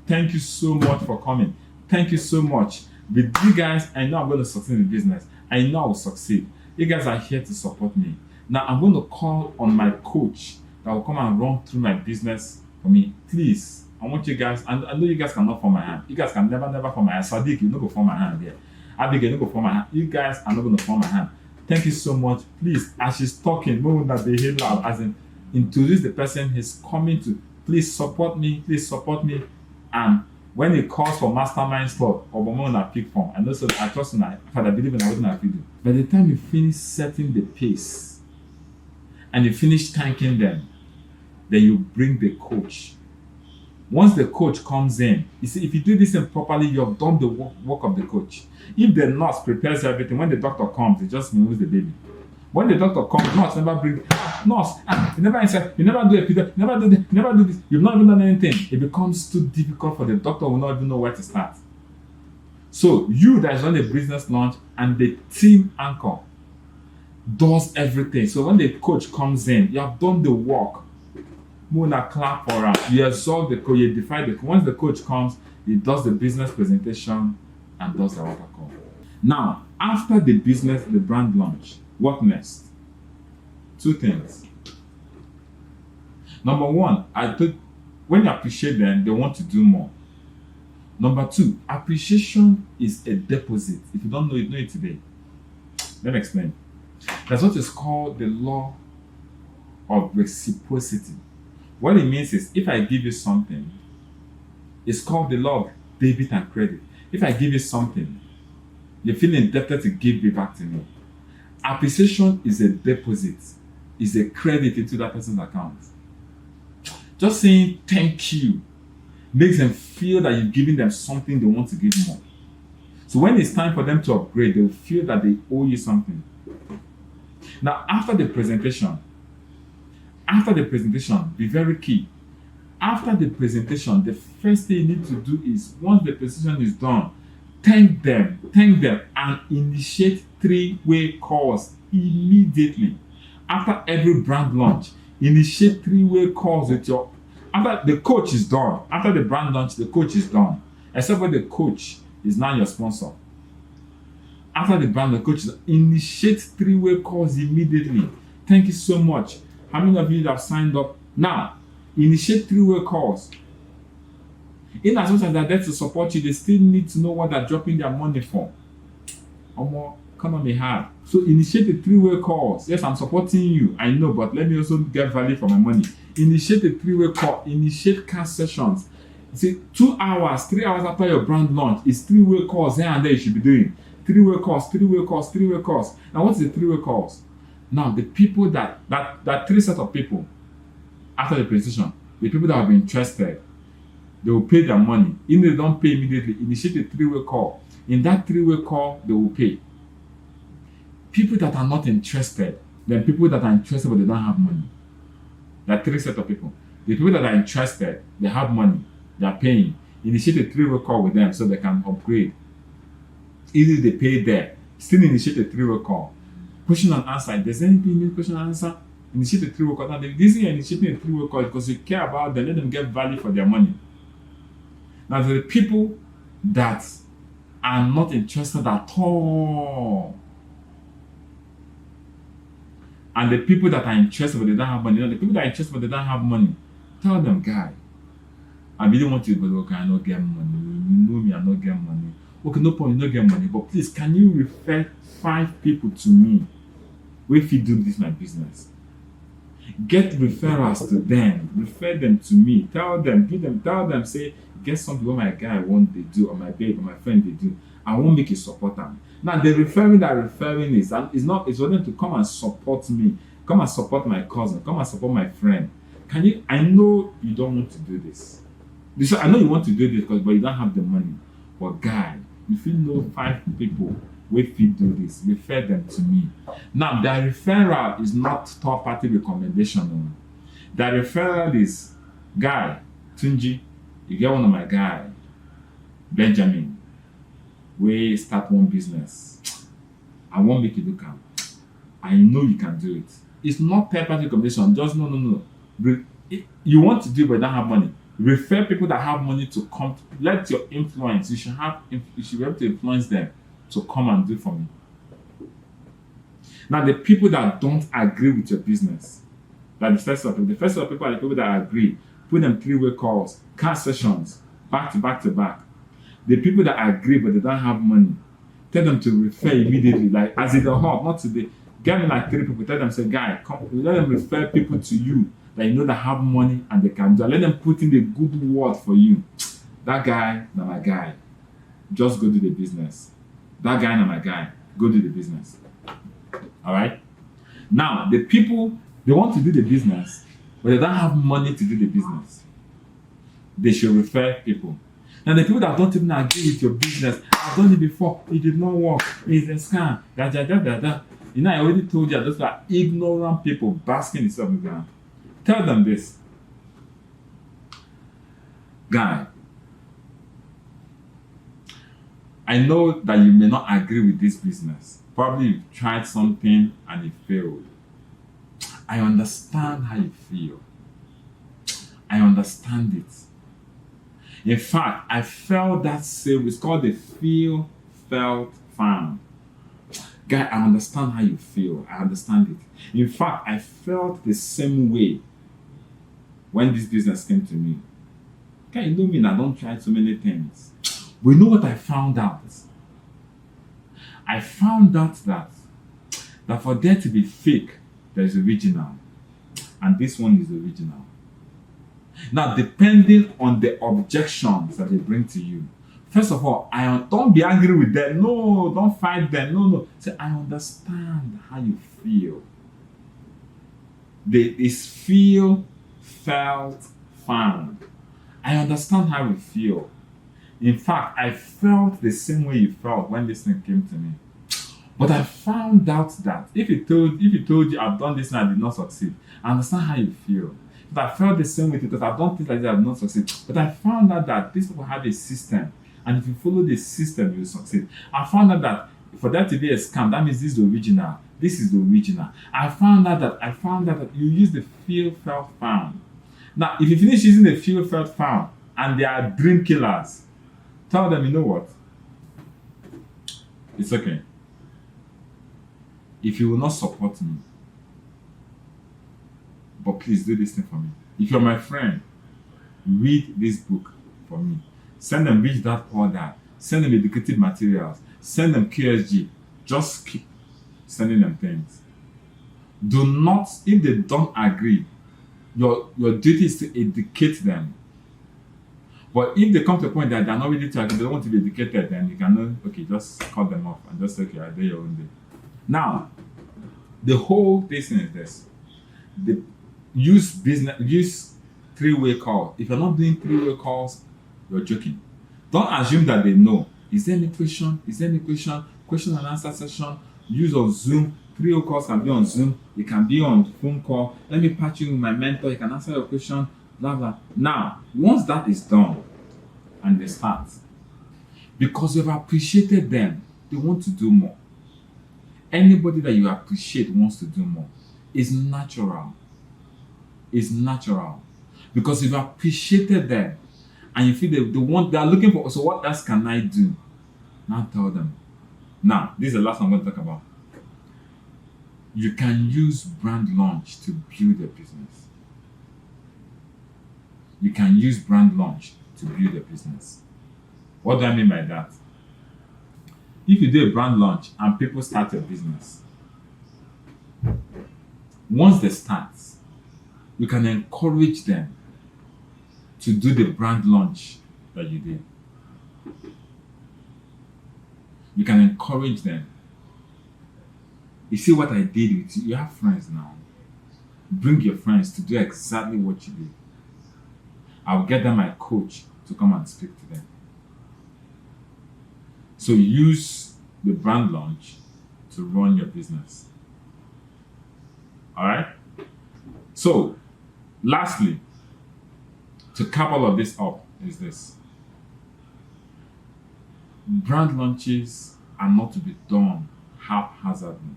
Thank you so much for coming. Thank you so much. With you guys, I know I'm going to succeed in the business. I know I will succeed. You guys are here to support me. Now I'm going to call on my coach that will come and run through my business for me. Please, I want you guys, and I know you guys cannot form my hand. You guys can never form my hand. Sadiq, you no go form my hand here. Abigail, you no go form my hand. You guys are not going to form my hand. Thank you so much. Please, as she's talking, move that they hear loud, as in introduce the person he's coming to. Please support me. Please support me. And when it calls for mastermind slot or moment at peak form, I know so I trust in I believe in everything I do. By the time you finish setting the pace and you finish thanking them, then you bring the coach. Once the coach comes in, you see, if you do this properly, you have done the work of the coach. If the nurse prepares everything, when the doctor comes, it just removes the baby. When the doctor comes, nurse never bring nurse. You never answer. You never do a pediatric. You never do this. You never do this. You've not even done anything. It becomes too difficult for the doctor. Will not even know where to start. So you that is on the business launch and the team anchor does everything. So when the coach comes in, you have done the work. Mona clap for her. You absorb the coach. You define the. Once the coach comes, he does the business presentation and does the water call. Now, after the business, the brand launch, what next? Two things. Number one, I think when you appreciate them, they want to do more. Number two, appreciation is a deposit. If you don't know it, know it today. Let me explain. That's what is called the law of reciprocity. What it means is, if I give you something, it's called the law of debit and credit. If I give you something, you feel indebted to give it back to me. Appreciation is a deposit, is a credit into that person's account. Just saying thank you makes them feel that you're giving them something they want to give more. So when it's time for them to upgrade, they'll feel that they owe you something. Now, after the presentation, be very key. After the presentation, the first thing you need to do is, once the presentation is done, thank them, and initiate three-way calls immediately. After every brand launch, initiate three-way calls with your. After the coach is done, after the brand launch, the coach is done. Except when the coach is now your sponsor. After the brand, the coach is initiate three-way calls immediately. Thank you so much. How many of you have signed up? Now, initiate three-way calls. In as much as they're there to support you, they still need to know what they're dropping their money for. Economy hard. So initiate the three-way calls. Yes, I'm supporting you. I know, but let me also get value for my money. Initiate the three-way call. Initiate cash sessions. You see, 2 hours, 3 hours after your brand launch, it's three-way calls here and there you should be doing. Three-way calls. Now, what is the three-way calls? Now, the people that three set of people after the presentation, the people that have been interested, they will pay their money. If they don't pay immediately, initiate a three-way call. In that three-way call, they will pay. People that are not interested, then people that are interested but they don't have money. There are three set of people. The people that are interested, they have money, they are paying. Initiate a three-way call with them so they can upgrade. Either they pay there, still initiate a three-way call. Question and answer. If there's anything you need question and answer, initiate a three-way call. Now, the reason you're initiating a three-way call is because you care about them, let them get value for their money. Now, the people that are not interested at all, and the people that are interested but they don't have money, the people that are interested but they don't have money, tell them, guy, I really want you to go, okay, I don't get money. You know me, I don't get money. Okay, no problem, you don't get money, but please, can you refer 5 people to me? If you do this my business, get referrals to them, refer them to me, tell them, say, get something what my guy want they do, or my babe, or my friend they do. I won't make you support them. Now the referring is for them to come and support me, come and support my cousin, come and support my friend. Can you? I know you don't want to do this. I know you want to do this but you don't have the money. But guy, if you know 5 people if you do this, refer them to me. Now, the referral is not third-party recommendation. The referral is, guy, Tunji, you get one of my guy, Benjamin, we start one business. I won't make you look at. I know you can do it. It's not third-party recommendation. Just no. You want to do it, but you don't have money. Refer people that have money to come. Let your influence. You should be able to influence them to come and do for me. Now, the people that don't agree with your business, like the first of people. The first of people are the people that agree. Put them three-way calls, car sessions, back to back to back. The people that agree but they don't have money, tell them to refer immediately, like as in the hub, not today. Get me like three people, tell them, say, guy, come, let them refer people to you that you know that have money and they can do. Let them put in the good word for you. That guy, not my guy. Just go do the business. That guy, not my guy. Go do the business. All right? Now, the people, they want to do the business, but they don't have money to do the business. They should refer people. Now, the people that don't even agree with your business, I've done it before, it did not work, it's a scam, da da da da da. You know, I already told you, those are ignorant people basking themselves in the ground. Tell them this. Guy, I know that you may not agree with this business. Probably you've tried something and it failed. I understand how you feel. I understand it. In fact, I felt that same. It's called the feel, felt, found. Guy, I understand how you feel. I understand it. In fact, I felt the same way when this business came to me. Guy, you know me, I don't try so many things. But you know what I found out? I found out that for there to be fake, there's original. And this one is original. Now, depending on the objections that they bring to you, first of all, don't be angry with them. No, don't fight them. No. Say, I understand how you feel. It's feel, felt, found. I understand how you feel. In fact, I felt the same way you felt when this thing came to me. But I found out that if he told you I've done this and I did not succeed, I understand how you feel. But I felt the same way because I've done things like that, I have not succeed. But I found out that these people have a system, and if you follow the system, you will succeed. I found out that for that to be a scam, that means this is the original. This is the original. I found out that you use the feel, felt, found. Now, if you finish using the feel, felt, found, and they are dream killers, tell them, you know what? It's okay. If you will not support me, but please do this thing for me. If you're my friend, read this book for me. Send them Rich Dad Poor Dad. Send them educative materials. Send them KSG. Just keep sending them things. Do not, if they don't agree, your duty is to educate them. But if they come to a point that they're not ready to agree, they don't want to be educated, then you can just cut them off and just say, okay, I'll do your own day. Now, the whole thing is this. Use three-way calls. If you're not doing three-way calls, you're joking. Don't assume that they know. Is there any question? Question and answer session. Use on Zoom. Three-way calls can be on Zoom. It can be on phone call. Let me patch you with my mentor. He can answer your question. Blah blah. Now, once that is done, and they start, because you've appreciated them, they want to do more. Anybody that you appreciate wants to do more. It's natural. It's natural. Because you've appreciated them and you feel they are looking for, so what else can I do? Now tell them. Now, this is the last one I'm going to talk about. You can use brand launch to build a business. You can use brand launch to build a business. What do I mean by that? If you do a brand launch and people start a business, once they start, you can encourage them to do the brand launch that you did. You can encourage them. You see what I did with you? You have friends now. Bring your friends to do exactly what you did. I'll get them my coach to come and speak to them. So use the brand launch to run your business. All right? So, lastly, to cap all of this up is this. Brand launches are not to be done haphazardly.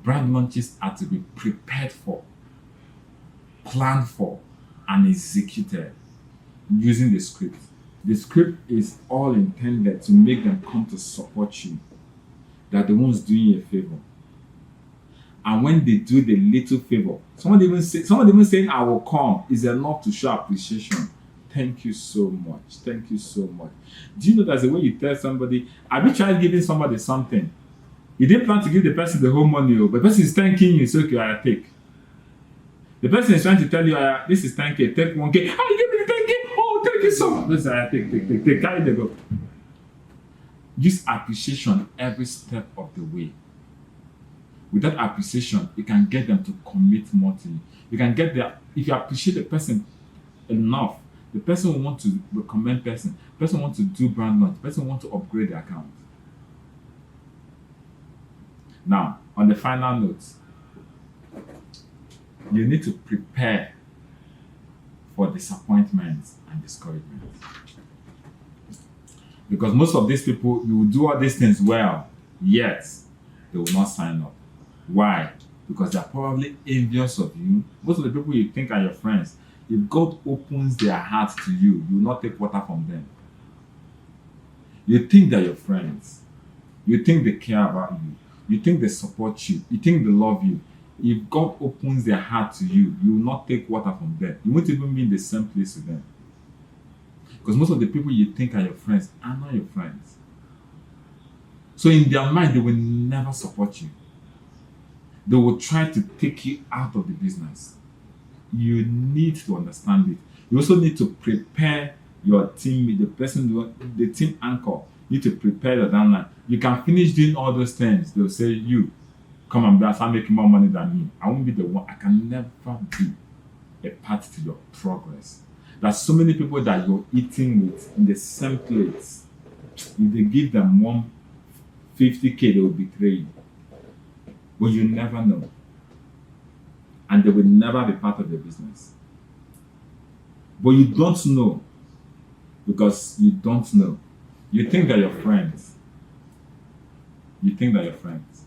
Brand launches are to be prepared for, planned for, and executed using the script. The script is all intended to make them come to support you. They're the ones doing you a favor. And when they do the little favor, someone even saying I will come is enough to show appreciation. Thank you so much. Thank you so much. Do you know that's the way you tell somebody, have you tried giving somebody something? You didn't plan to give the person the whole money, but the person is thanking you, so okay, I take. The person is trying to tell you, this is 10K, take 1K. You give me the 10K. Oh, thank you so much. This I take, carry the go. Use appreciation every step of the way. With that appreciation, you can get them to commit more to you. You can get there. If you appreciate the person enough, the person will want to recommend person. The person will want to do brand launch. The person will want to upgrade the account. Now, on the final note, you need to prepare for disappointments and discouragement. Because most of these people, you will do all these things well, yet they will not sign up. Why? Because they are probably envious of you. Most of the people you think are your friends, if God opens their hearts to you, you will not take water from them. You think they're your friends. You think they care about you. You think they support you. You think they love you. If God opens their heart to you, you will not take water from them. You won't even be in the same place with them. Because most of the people you think are your friends are not your friends. So in their mind, they will never support you. They will try to take you out of the business. You need to understand it. You also need to prepare your team, the team anchor. You need to prepare the downline. You can finish doing all those things. They'll say, you, come and start making more money than me. I won't be the one. I can never be a part to your progress. There's so many people that you're eating with in the same place. If they give them 150K, they will betray you. But you never know. And they will never be part of the business. But you don't know because you don't know. You think they're your friends. You think they're your friends.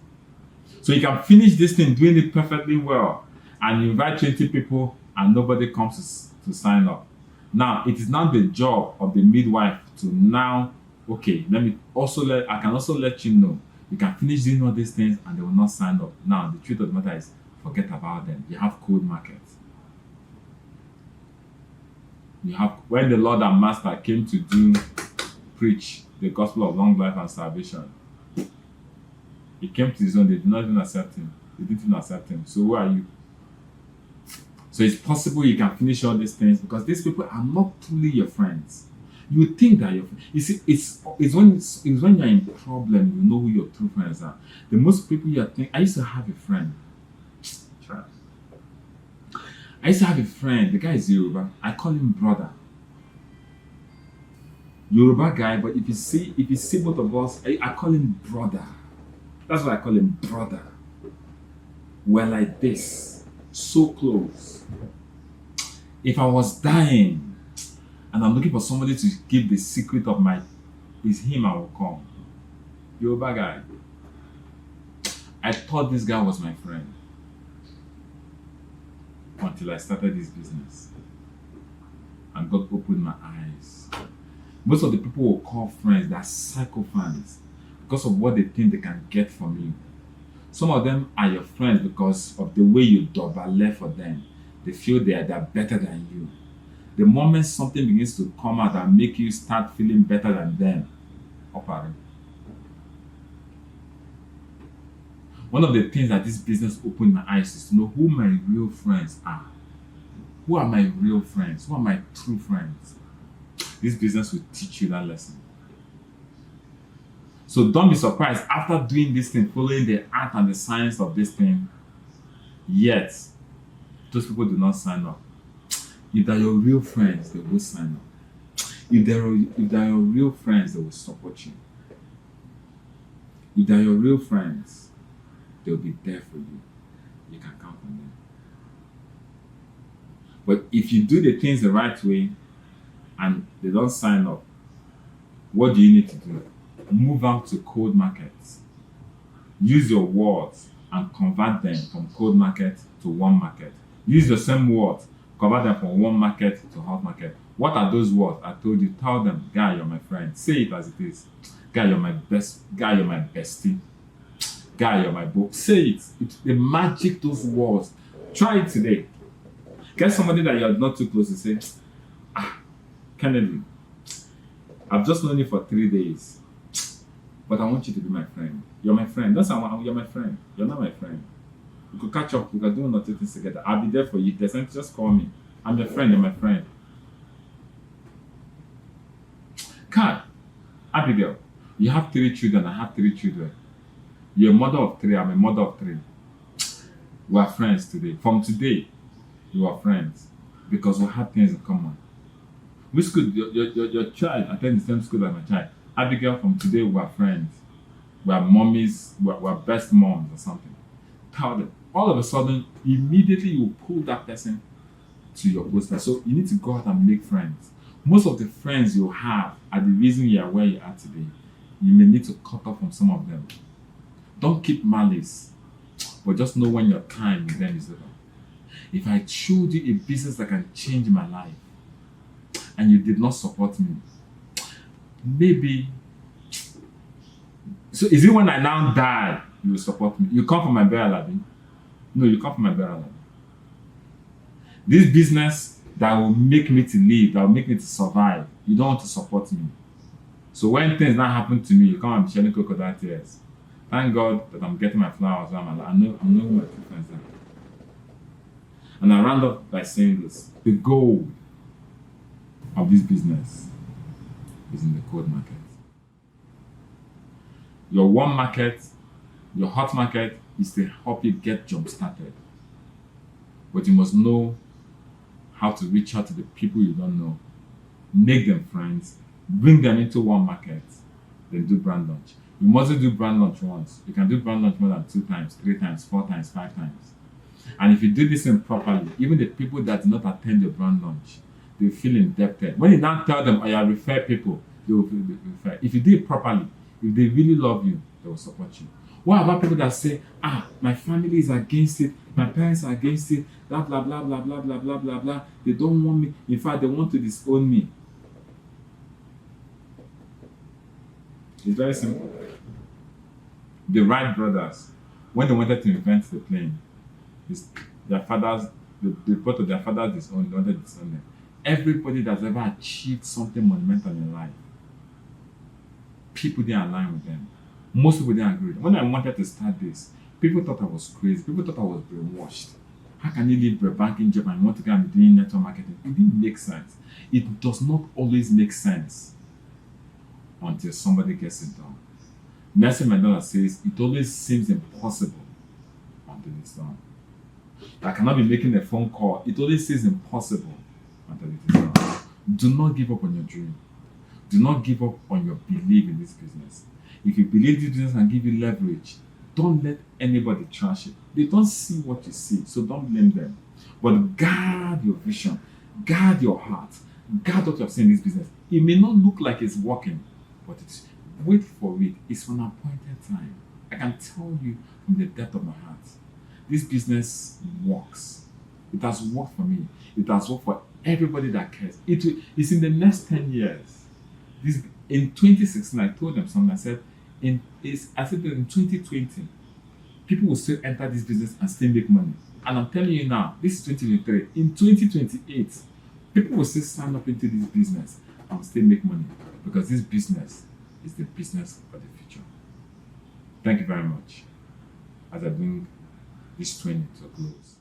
So you can finish this thing doing it perfectly well and you invite 20 people and nobody comes to sign up. Now, it is not the job of the midwife to now, okay, I can also let you know. You can finish doing all these things and they will not sign up. Now, the truth of the matter is, forget about them. You have cold markets. When the Lord and Master came to preach the gospel of long life and salvation, he came to his own, they did not even accept him. They didn't even accept him. So who are you? So it's possible you can finish all these things because these people are not truly your friends. You think that you see, it's when you're in problem, you know who your true friends are. The most people you think, I used to have a friend. I used to have a friend, the guy is Yoruba. I call him brother. Yoruba guy, but if you see both of us, I call him brother. That's why I call him brother. We're like this, so close. If I was dying and I'm looking for somebody to give the secret of it's him I will come. Yoruba guy. I thought this guy was my friend until I started this business and God opened my eyes. Most of the people who call friends, they're psycho fans because of what they think they can get from you. Some of them are your friends because of the way you double for them. They feel they're better than you. The moment something begins to come out and make you start feeling better than them, operate. One of the things that this business opened my eyes is to know who my real friends are. Who are my real friends? Who are my true friends? This business will teach you that lesson. So don't be surprised after doing this thing, following the art and the science of this thing, yet those people do not sign up. If they're your real friends, they will sign up. If they're your real friends, they will support you. If they're your real friends, they'll be there for you. You can count on them. But if you do the things the right way and they don't sign up, what do you need to do? Move out to cold markets. Use your words and convert them from cold market to warm market. Use the same words, Convert them from warm market to hot market. What are those words? I told you, tell them, guy, you're my friend. Say it as it is. Guy, you're my best. Guy, you're my bestie. Guy, you're my book. Say it. It's the magic, those words. Try it today. Get somebody that you're not too close to say, Kennedy, I've just known you for 3 days, but I want you to be my friend. You're my friend. That's how you're my friend. You're not my friend. We could catch up. We could do one or two things together. I'll be there for you. If there's anything, just call me. I'm your friend. You're my friend. Kai, Abigail, you have 3 children. I have 3 children. You're a mother of 3. I'm a mother of 3. We are friends today. From today, we are friends because we have things in common. Which school? Your child attends the same school as my child. Abigail, from today, we are friends. We are mommies. We are best moms or something. Tell them. All of a sudden, immediately you pull that person to your poster. So you need to go out and make friends. Most of the friends you have are the reason you are where you are today. You may need to cut off from some of them. Don't keep malice, but just know when your time with them is over. If I showed you a business that can change my life and you did not support me, maybe. So is it when I now die you will support me? You come from my burial, Abi? No, you come from my burial, Abi. This business that will make me to live, that will make me to survive, you don't want to support me. So when things not happen to me, you come and be shedding crocodile tears. Thank God that I'm getting my flowers. I know who my two friends are. And I round up by saying this. The goal of this business is in the cold market. Your warm market, your hot market is to help you get jump started. But you must know how to reach out to the people you don't know, make them friends, bring them into one market, then do brand launch. You mustn't do brand launch once. You can do brand launch more than 2 times, 3 times, 4 times, 5 times. And if you do this thing properly, even the people that do not attend your brand launch, they feel indebted. When you now tell them, I refer people, they will refer. If you do it properly, if they really love you, they will support you. What about people that say, my family is against it, my parents are against it, blah, blah, blah, blah, blah, blah, blah, blah, blah. They don't want me. In fact, they want to disown me. It's very simple. The Wright brothers, when they wanted to invent the plane, their fathers, the part of their fathers disowned, they wanted to disown them. Everybody that's ever achieved something monumental in life, people didn't align with them. Most people didn't agree. When I wanted to start this, people thought I was crazy. People thought I was brainwashed. How can you leave a banking job and want to go and be doing network marketing? It didn't make sense. It does not always make sense until somebody gets it done. Nelson Mandela says it always seems impossible until it's done. I cannot be making a phone call. It always seems impossible until it is done. Do not give up on your dream. Do not give up on your belief in this business. If you believe this business can give you leverage, don't let anybody trash it. They don't see what you see, so don't blame them. But guard your vision, guard your heart, guard what you have seen in this business. It may not look like it's working, but wait for it. It's for an appointed time. I can tell you from the depth of my heart, this business works. It has worked for me. It has worked for everybody that cares. It's in the next 10 years. In 2016, I told them something. I said in 2020, people will still enter this business and still make money. And I'm telling you now, this is 2023. In 2028, people will still sign up into this business and still make money because this business is the business of the future. Thank you very much as I bring this training to a close.